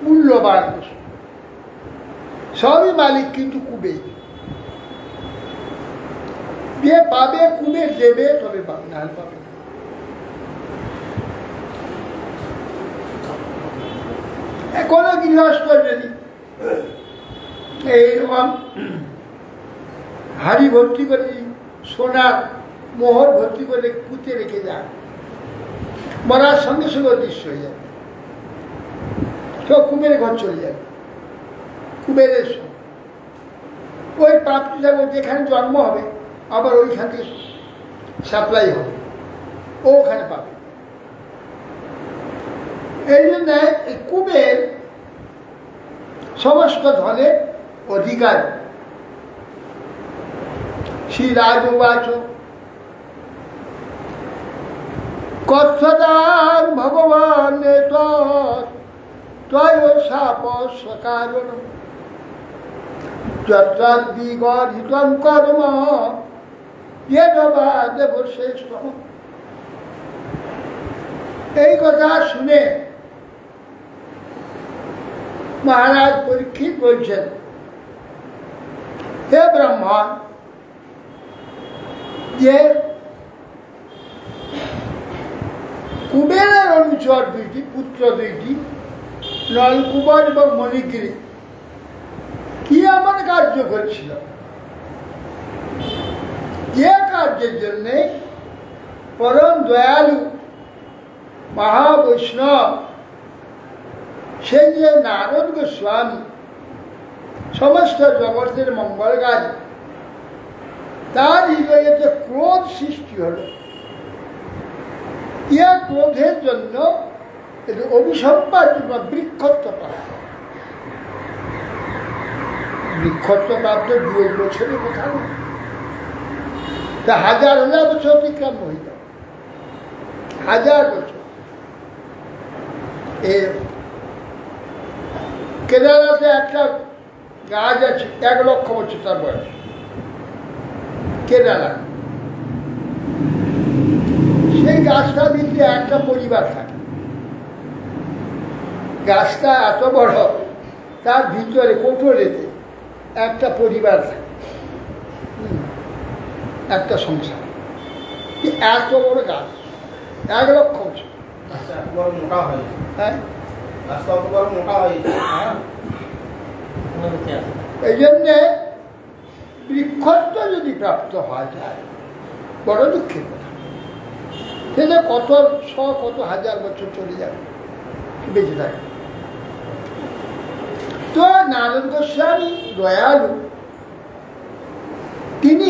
মূল্যবান সবই মালিক কিন্তু কুবের। যে পাবে কুবের দেবে, তবে না পাবে। কোনো গৃহস্থ যদি এইরকম হাড়ি ভর্তি করে সোনার মোহর ভর্তি করে পুঁতে রেখে যায়, মরার সঙ্গে সঙ্গে অদৃশ্য হয়ে যাবে, সব কুবেরের ঘর চলে যাবে। কুবেরের ওই প্রাপ্তি থাকবে, যেখানে জন্ম হবে আবার ওইখান থেকে সাপ্লাই হবে, ও ওখানে পাবে। এই জন্য কুবের সমস্ত ধনের অধিকার। শ্রী রাজবাচ কথ্যদান ভগবান তয় শাপ সকারণ যদ্বিগর্হিতম কর্ম দেবশ্রেষ্ঠ। এই কথা শুনে মহারাজ পরীক্ষিত বলছেন, হে ব্রাহ্মণ, যে কুবেরের অনুচর দুইটি, পুত্র দুইটি, নলকুমার এবং মণিগিরি, কি এমন কার্য করেছিল যে কার্যের জন্যে পরম দয়ালু মহাবৈষ্ণব সেই যে নারদ গোস্বামী সমস্ত জগতের মঙ্গলকারী, তার হৃদয়ে যে ক্রোধ সৃষ্টি হল, ইয়া ক্রোধের জন্য অভিসম্পাদ বৃক্ষত্ব প্রাপ্ত। বৃক্ষত্ব প্রাপ্ত 2 বছরের কথা নয়, তা হাজার হাজার বছর অতিক্রম হইল, হাজার বছর। কেদারাতে একটা গাছ আছে, 1 লক্ষ বছর তার বয়স। কেদারা, সেই গাছটা দিতে একটা পরিবার থাকে। গাছটা এত বড়, তার ভিতরে কোঠরেতে একটা পরিবার থাকে, একটা সংসার। এত বড় গাছ, 1 লক্ষ বছর। মোটা হয়, হ্যাঁ, মোটা হয়। এই জন্যে বৃক্ষত্ব যদি প্রাপ্ত হওয়া যায়, বড় দুঃখের কথা। সেটা কত হাজার বছর চলে যাবে, বেঁচে থাকে। তো নারদ গোস্বামী দয়ালু, তিনি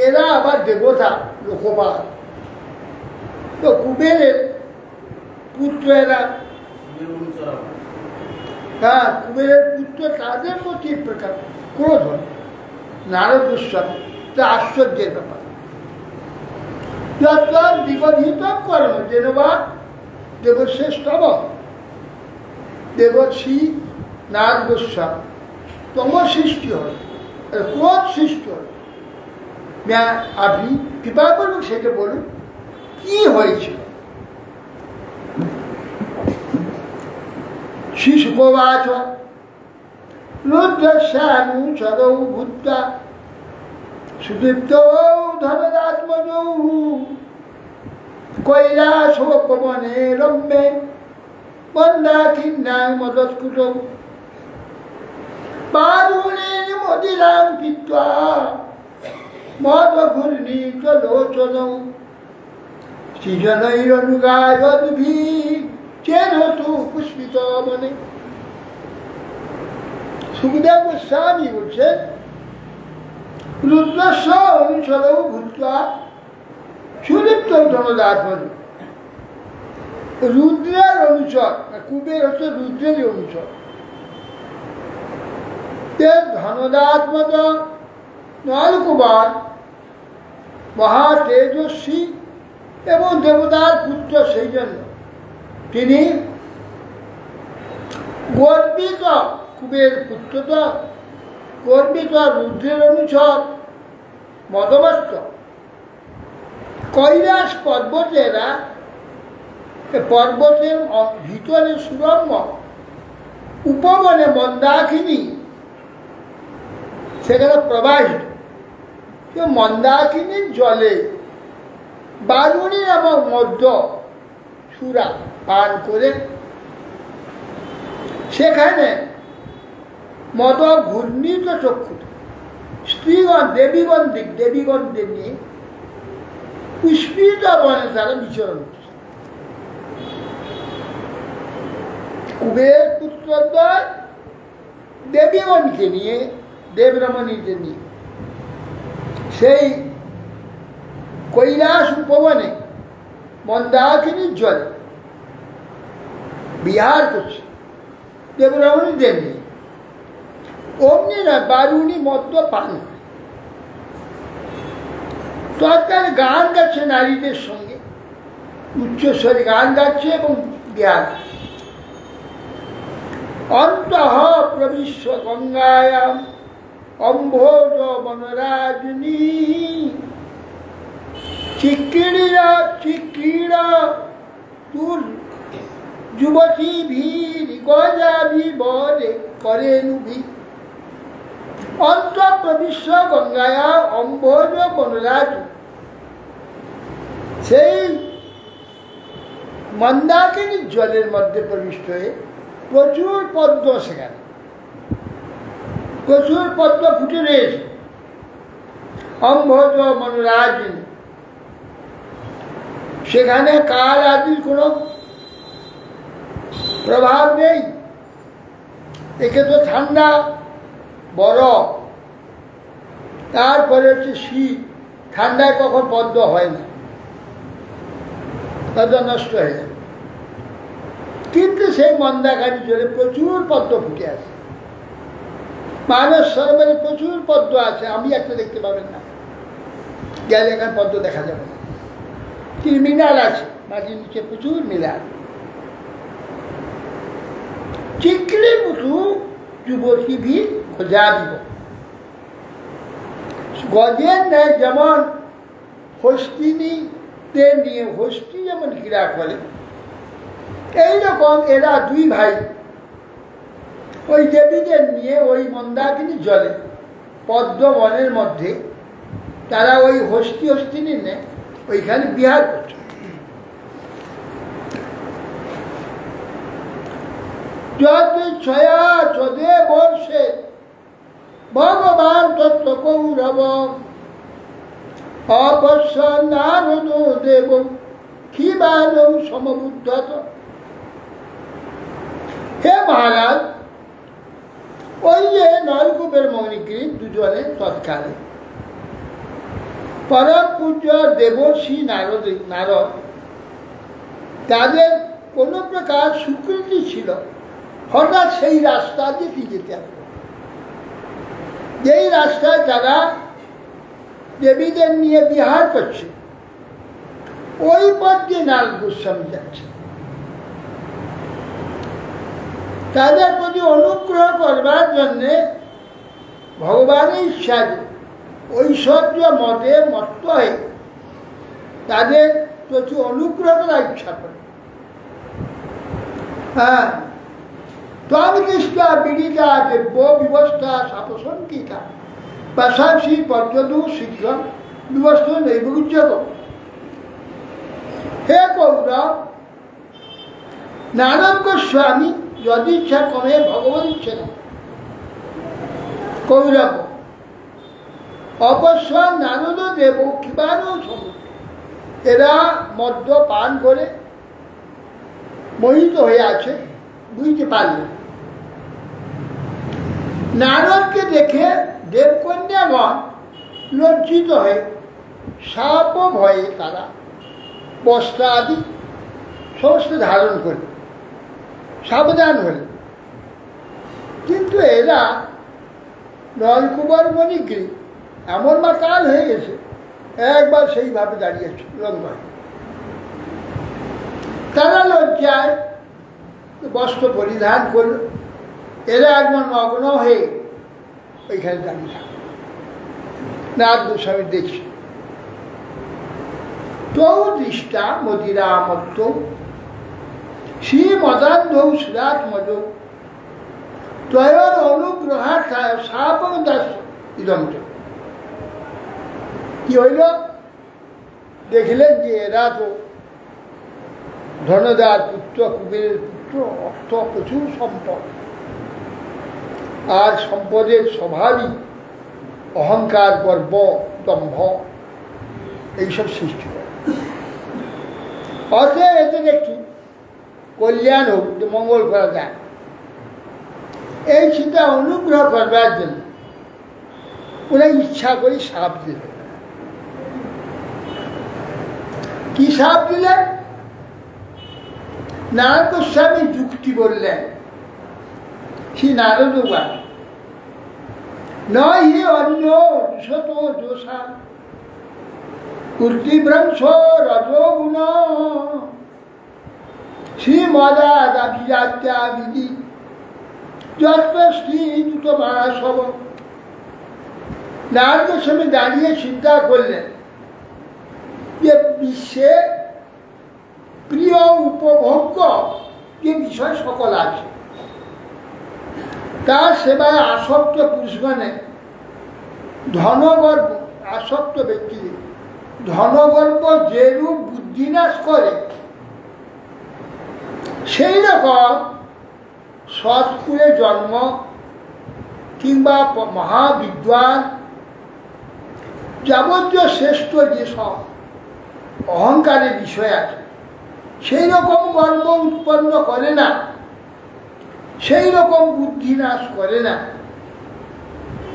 এরা আবার দেবতা, লোকপাল। তো কুবেরের পুত্র এরা, হ্যাঁ, কুবেরের পুত্র, তাদের প্রতি প্রকার ক্রোধ হয় নারদ গোস্বামী। তা আশ্চর্যের ব্যাপার। বিগঠিত কর্ম যেনবা দেবশ্রেষ্ঠব, দেবশ্রী নারদ গোস্বামী তম সৃষ্টি হয়, ক্রোধ সৃষ্টি হয়। আপনি কৃপা করবেন, সেটা বলুন কি হয়েছিল। শিশুকবাচ রুদ্রস্যানুচরৌ ভূত্বা সুদীপ্তৌ ধনদাত্মজৌ কৈলাসোপবনে রম্যে মন্দাকিন্যায় মদৎকুটৌ পারুণেন মদিরাং পিত্বা মদঘূর্ণিতলোচনৌ সৃজনৈরনুগায়দ্ভিঃ চেনতু পুষ্পিত বনে। সুখদেব গোস্বামী বলছেন রুদ্রস্য অনুসরও ভূত্বা সুদীপ্ত ধনদাত্মজ। রুদ্রের অনুসর, কুবের হচ্ছে রুদ্রেরই অনুসর। ধনদাত্মজ নলকুমার মহা তেজস্বী এবং দেবতার পুত্র, সেই জন্য তিনি গর্বিত, কুবের পুত্র তো গর্বিত, রুদ্রের অনুসর, মদমস্ত। কৈলাস পর্বতেরা, পর্বতের ভিতরে সুরম্য উপবনে মন্দাকিনী সেখানে প্রবাহিত। মন্দাকিনীর জলে বারুণী এবং মধ্য সুরা পান করে সেখানে মদ ঘূর্ণিত চক্ষু স্ত্রীগণ দেবীগণদের নিয়ে পুষ্পিত বনে তারা বিচরণ করছে। কুবের পুত্রদ্বয় দেবীগণকে নিয়ে, দেবরমণীদের নিয়ে সেই কৈলাস উপবনে মন্দাকিনীর জলে বিহার করছে দেবরমণীদের নিয়ে। অমনি না বারুণী মধ্য পান তৎকাল গান গাচ্ছে নারীদের সঙ্গে, উচ্চস্বরে গান গাচ্ছে এবং বিহার। অন্তঃ প্রবিশ্য গঙ্গায়াম অম্ভোজ বনরাজনী চিক্রীড়া চিক্রীড়া তুর যুবতী ভীর গজাভি বরে করেনুভি। অন্তঃপ্রবিশ্য গঙ্গায়া অম্ভোজ বনরাজ, সেই মন্দাকিনীর জলের মধ্যে প্রবিষ্ট হয়ে প্রচুর পদ্ম, সেখানে প্রচুর পদ্ম ফুটে রয়েছে। অম্ভোজ বনরাজিনী, সেখানে কাল আদির কোনো প্রভাব নেই। একে তো ঠান্ডা, বরফ, তারপরে হচ্ছে শীত, ঠান্ডায় কখন পদ্ম হয় না, পদ্ম নষ্ট হয়ে যায়। কিন্তু সেই মন্দাকিনী জলে প্রচুর পদ্ম ফুটে আছে। মানস সরোবরে প্রচুর পদ্ম আছে, আমি একটা দেখতে পাবেন না, গেলে এখানে পদ্ম দেখা যাবে না। কিন্তু মিনার আছে, মাটির নিচে প্রচুর মিনার। চিকলি মুঠু যুবতী ভি খোঁজা দিব, গজের নেয় যেমন হস্তিনীদের নিয়ে হস্তি যেমন ক্রীড়া করে, এইরকম এরা দুই ভাই ওই দেবীদের নিয়ে ওই মন্দাকিনী জলে পদ্ম বনের মধ্যে তারা ওই হস্তিনী নিয়ে ওইখানে বিহার করছে। যদি ছয়া চোদে বর্ষে ভগবান তত্ত্ব কৌরব অপস্য নারদ দেব ক্ষীবাদ সমবুদ্ধত। হে মহারাজ, ওই যে নলকূপের মণিগ্রীব দুজনে তৎকালে পরম পূজ্য দেবর্ষি নারদ তাদের কোনো প্রকার স্বীকৃতি ছিল, হঠাৎ সেই রাস্তা দিয়ে যেতে হবে, যেই রাস্তায় তারা দেবীদের নিয়ে বিহার করছে, ওই পথ দিয়ে নারদ গোস্বামী যাচ্ছে। তাদের প্রতি অনুগ্রহ করবার জন্যে ভগবানের ইচ্ছা, ঐশ্বর্য মদে মত্ত হয়ে তাদের প্রতি অনুগ্রহ করার ইচ্ছা করে। হ্যাঁ, ত্বমিষ্টা বিড়িতা দেব্য বিবস্থা সাপসঙ্কিতা পাশাশি পর্যদু শীঘ্র বিবস্থ নৈবুজ্যত। হে কৌরব, নারদ গোস্বামী যদি ইচ্ছা কমে ভগবান ইচ্ছে না। কৌরব অবশ্য নারদ দেব কিবারও সমুদ্র, এরা মদ্য পান করে মোহিত হয়ে আছে, বুঝতে পারলেন। নারদকে দেখে দেবকন্যাগণ লজ্জিত হয়ে সাপ ভয়ে তারা বস্ত্র আদি সমস্ত ধারণ করে সাবধান হল। কিন্তু এরা নলকুমার মণিগ্রী এমন মাতাল হয়ে গেছে, একবার সেইভাবে দাঁড়িয়েছে লঙ্ঘন। তারা লজ্জায় বস্ত্র পরিধান করল, এরা একদম নগ্ন হয়ে ওইখানে দাঁড়িয়ে থাকে। নারদ গোস্বামী দেখছে, তৌ দৃষ্টা মদিরামত্ত শ্রীমদান্ধৌ সুরাত্মজ ত্বয়োর অনুগ্রহার্থায় শাপং দাস ইদম। কি হইল? দেখলেন যে এরা তো ধনদার পুত্র, কুবেরের পুত্র, অর্থ, প্রচুর সম্পদ, আর সম্পদের স্বভাবই অহংকার, গর্ব, দম্ভ এইসব সৃষ্টি করে। অতএব এদের একটু কল্যাণ হোক, মঙ্গল করা যায়, এই চিন্তা অনুগ্রহ করবার জন্য ওরা ইচ্ছা করে সাপ দিল। কি সাপ দিলেন? নারদ গোস্বামী যুক্তি বললেন, শ্রী নারদ নয় হি অন্য শত দোষা কীর্তিভ্রংশ রজোগুণ শ্রীমদাভিজাত্যা বিধি যত্রশ্রী দুতমাসব। নারদ গোস্বামী দাঁড়িয়ে চিন্তা করলেন যে বিশ্বে প্রিয় উপভোগ্য যে বিষয় সকল আছে, তার সেবায় আসক্ত পুরুষগণে ধনগর্ব, আসক্ত ব্যক্তিদের ধনগর্ব যেরূপ বুদ্ধিনাশ করে, সেই রকম সৎকুলে জন্ম কিংবা মহাবিদ্বান যাবতীয় শ্রেষ্ঠ যেসব অহংকারের বিষয় আছে, সেই রকম গর্ব উৎপন্ন করে না, সেই রকম বুদ্ধি নাশ করে না।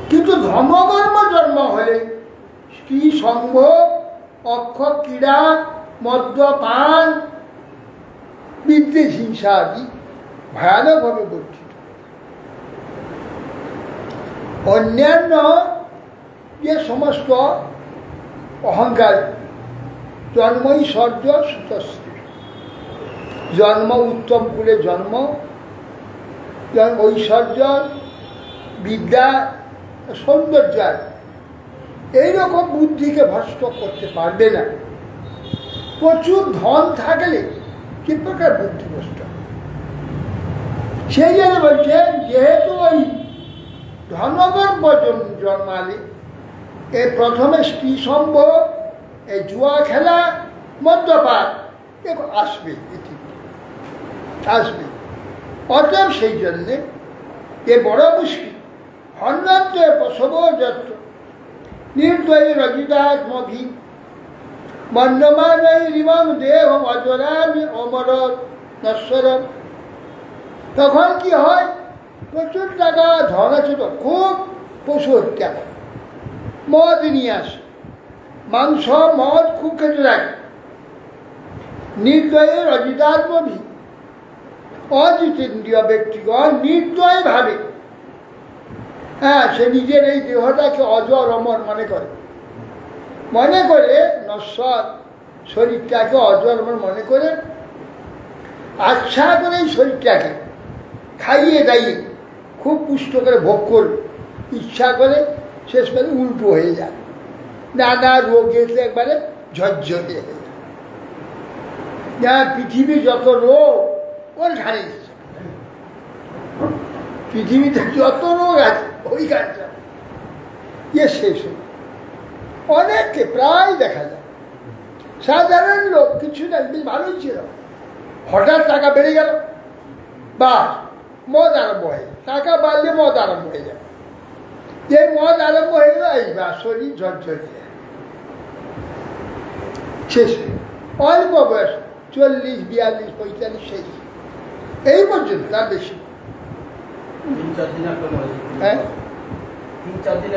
কিন্তু ধর্মকর্ম জন্ম হলে স্ত্রী সঙ্গ, অক্ষর ক্রীড়া, মদ্যপান, বিদ্বেষ, হিংসা আদি ভয়ানকভাবে বর্ধিত। অন্যান্য যে সমস্ত অহংকার, জন্মৈশ্বর্য সুতশ্রী, জন্ম, উত্তম কুলে জন্ম, ঐশ্বর্য, বিদ্যা, সৌন্দর্য, এইরকম বুদ্ধিকে ভ্রষ্ট করতে পারবে না। প্রচুর ধন থাকলে কি প্রকার বুদ্ধি ভ্রষ্ট? সেই জন্য বলছেন, যেহেতু ওই ধনগর্ব জন্মালে এই প্রথমে স্ত্রী সম্ভোগ, এই জুয়া খেলা, মদ্যপান আসবে, আসবে। অতএব সেই জন্যে এ বড় মুশকিল। হন্যন্তে প্রসব যত্র নির্দয়ী রজিতাত্মভি মন্যমানৈ রিমং দেহম অজরামি অমর নশ্বরম। তখন কি হয়? প্রচুর টাকা ধন আছে তো খুব পশু হত্যা করে, মদ নিয়ে আসে, মাংস মদ খুব খেতে থাকে। নির্দয়ী রজিতাত্মভি, অজিতেন্দ্রীয় ব্যক্তিগণ নির্দয় ভাবে, হ্যাঁ, সে নিজের এই দেহটাকে অজর অমর মনে করে নশ্বর শরীরটাকে অজর অমর মনে করে আচ্ছা করে এই শরীরটাকে খাইয়ে দাইয়ে খুব পুষ্ট করে ভোগ করবে, ইচ্ছা করে শেষ করে উল্টো হয়ে যায়, নানা রোগে একবারে ঝরঝরে হয়ে যায়। যা পৃথিবী যত রোগ ওর ঘাড়ে, পৃথিবীতে যত রোগ আছে ওই গাছটা ইয়ে শেষ হয়ে অনেককে প্রায় দেখা যায়। সাধারণ লোক কিছু না, ভালোই ছিল, হঠাৎ টাকা বেড়ে গেল, বা মদ আরম্ভ হয়ে, টাকা বাড়লে মদ আরম্ভ হয়ে যায়। যে মদ আরম্ভ হয়ে গেল, এই বা শরীর ঝরঝরে শেষ হয়ে অল্প বয়স 40, 42, 45 শেষ, এই পর্যন্ত তার বেশি। 3-4 দিন একটা মরেছে। হ্যাঁ 3-4 দিন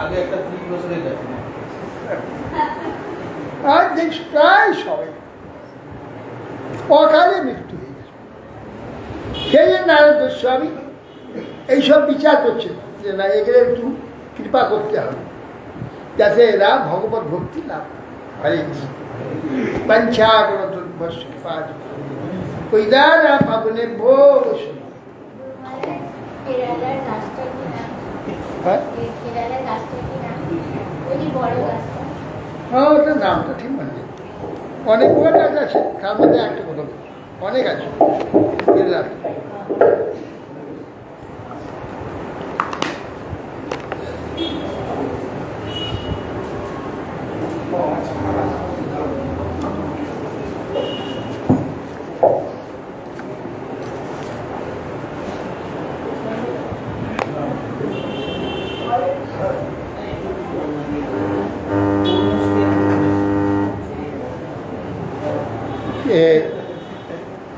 আগে একটা 30 বছরের গেছে না। আর দেখ প্রায় সবাই অকালে মৃত্যু হয়ে গেছে। সেই যে নারদ গোস্বামী এইসব বিচার করছে যে না এগুলো একটু কৃপা করতে হবে যাতে এরা ভগবত ভক্তি লাভ হরে কৃষ্ণ কৈদারা পাবনে ভোগ হ্যাঁ ওটার নামটা ঠিক মানে অনেকগুলো কাজ আছে তার মধ্যে একটা কথা বলছি অনেক আছে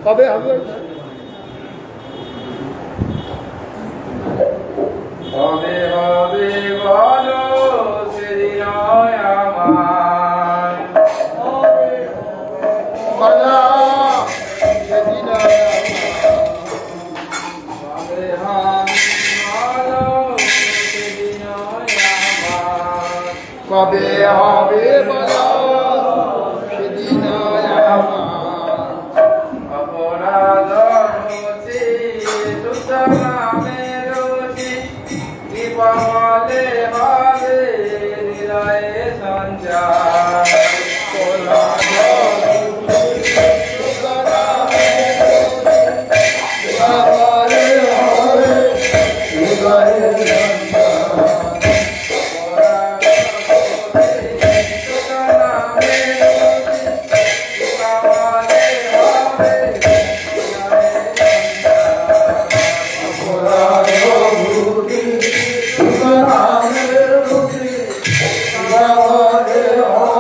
কবে হবে হবে হবে বলো সেদিন আমার বলা সেদিন হবে হবে বলো সেদিন আমার কবে হবে বলা সেদিন আমার অপরাধ রুচি তুচ্ছ নামে রুচি কৃপা বলে হবে হৃদয়ে সঞ্চার Oh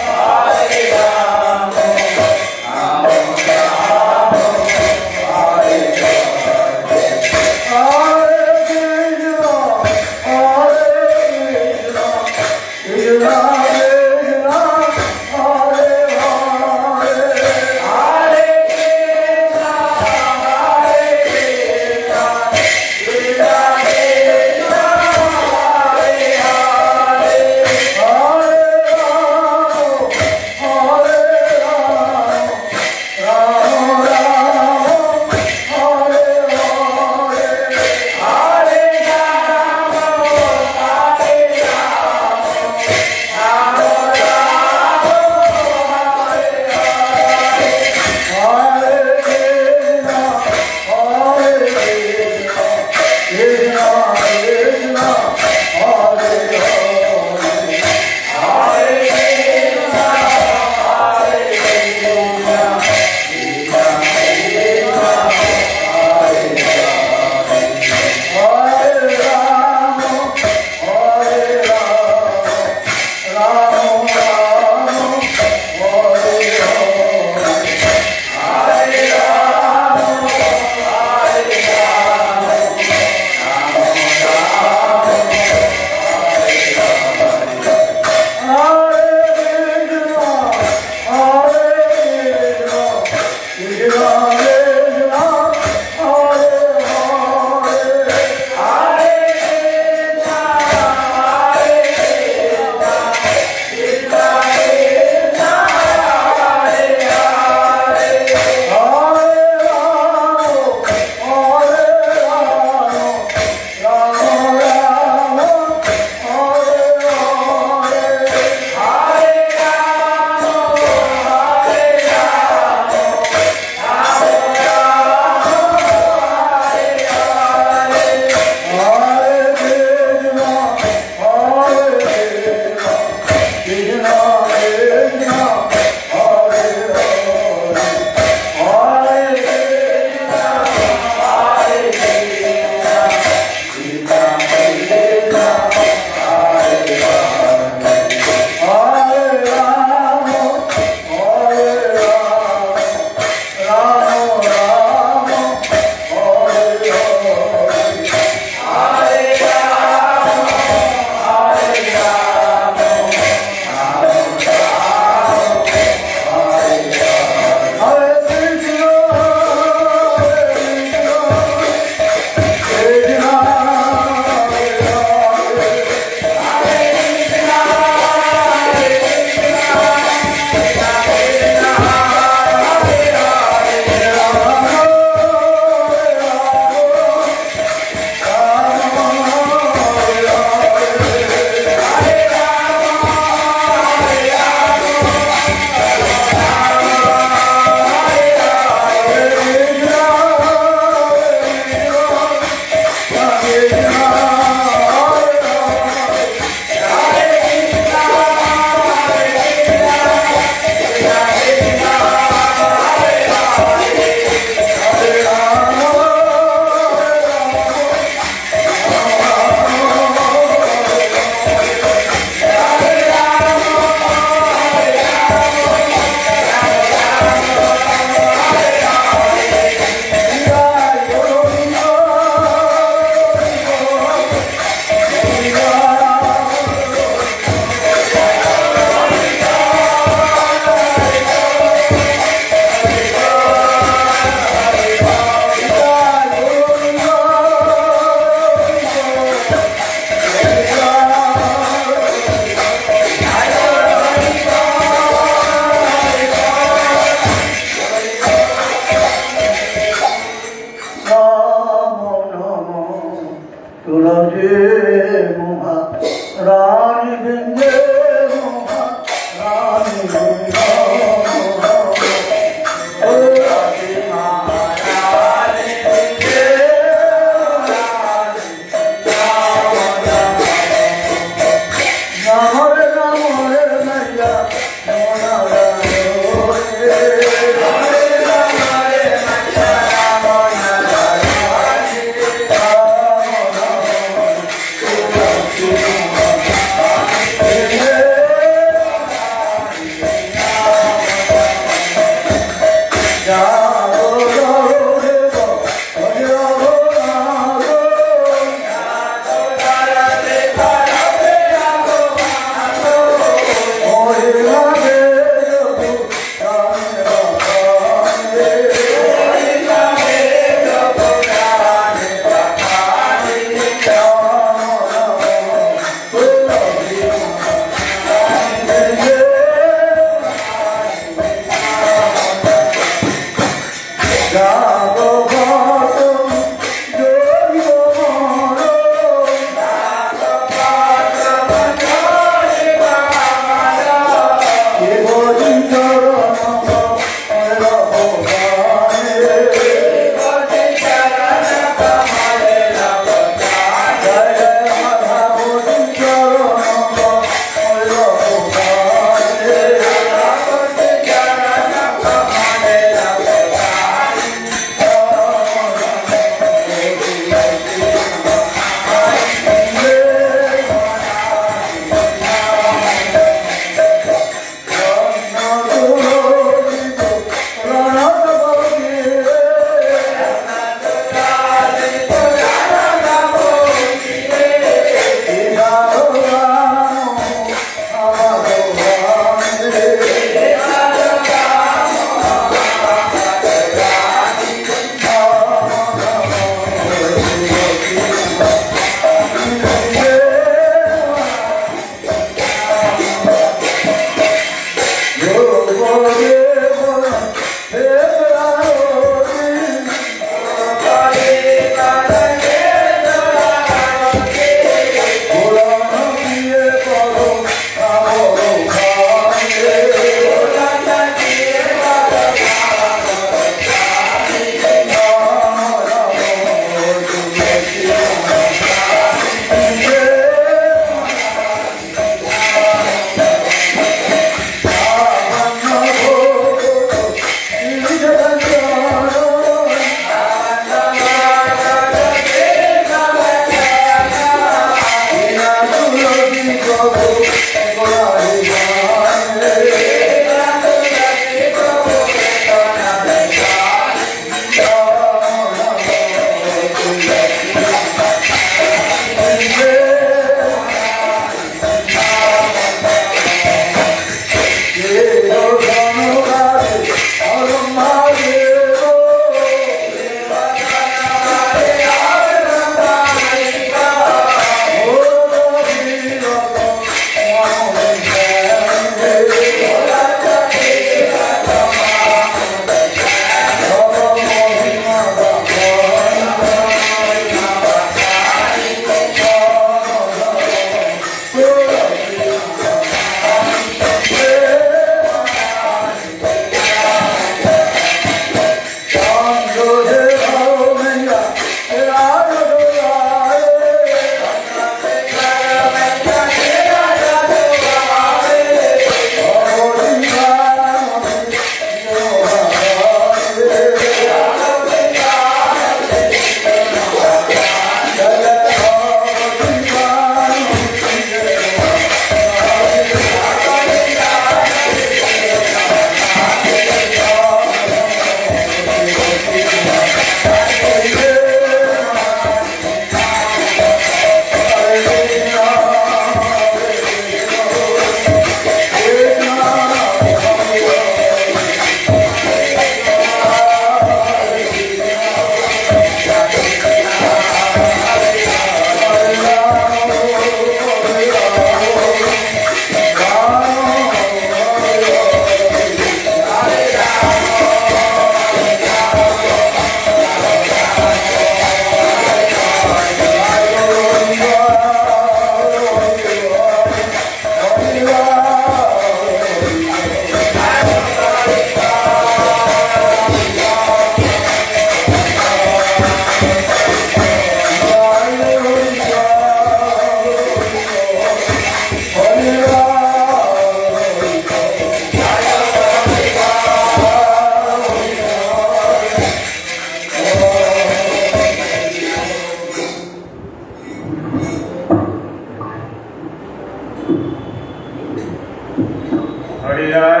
Krishna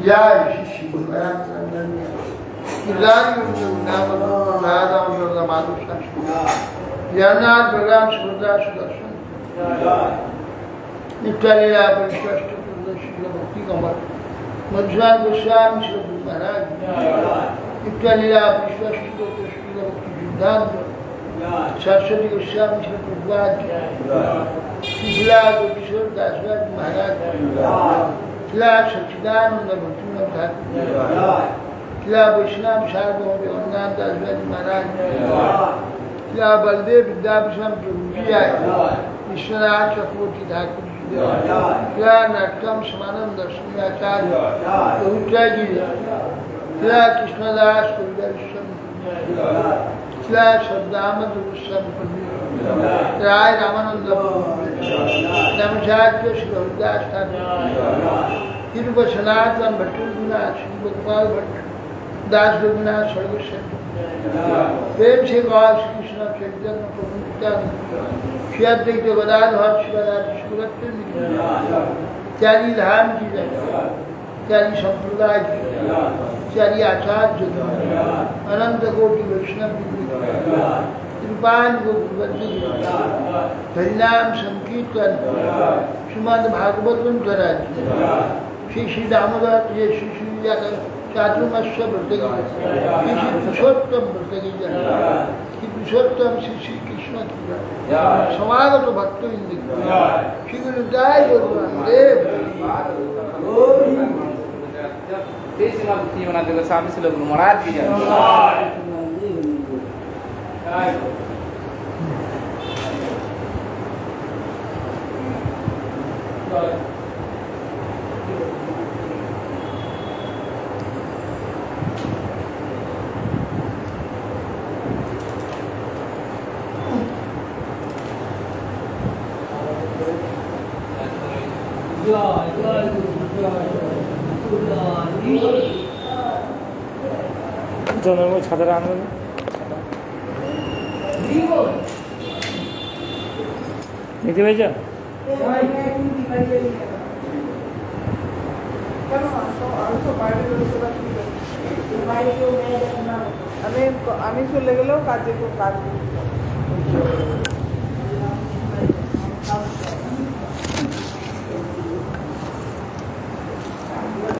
जय श्री श्री जगन्नाथ बलराम सुभद्रा सुदर्शन नित्यालीला भक्ति कमल मधुसूदन गोस्वामी श्री महाराज नित्यालीला भक्ति सिद्धांत सरस्वती गोस्वामी श्री प्रभुपाद शिला गोकिशोर दासराज महाराज शिला सच्चिदानंद भक्तिनाथ ठाकुर शिला वैष्णव सार्वभौम जगन्नाथ दासराज महाराज शिला बलदेव विद्याभूषण प्रभु जी आए विश्वनाथ चक्रवर्ती ठाकुर शिला नटकम समानंद दर्शन आचार्य पवित्रा जी शिला कृष्णदास कविता शिला श्रद्धामद गोस्वामी राय रामानंद नमचार्य श्री हरिदास ठाकुर तिरुपति सनातन भट्ट रघुनाथ श्री गोपाल भट्ट दास रघुनाथ सर्वस्व प्रेम से गौर श्री कृष्ण चैतन्य प्रभु श्री अद्वैत गदाधर शिवराज चारी धाम की जय चारी संप्रदाय की चारी आचार्य अनंत कोटि वैष्णव कृपान हरिनाम संकीर्तन श्रीमद भागवतम कराज श्री श्री दामोदर ये श्री श्री चातुर्मास्य व्रत श्री श्री पुरुषोत्तम व्रत श्री पुरुषोत्तम श्री श्री कृष्ण की समागत भक्त श्री गुरुदाय भगवान देव स्वामी श्री गुरु महाराज की जय। 저는 뭐 찾아라는 দেখতে পাইছো আমি চলে গেলেও কাজে কাজ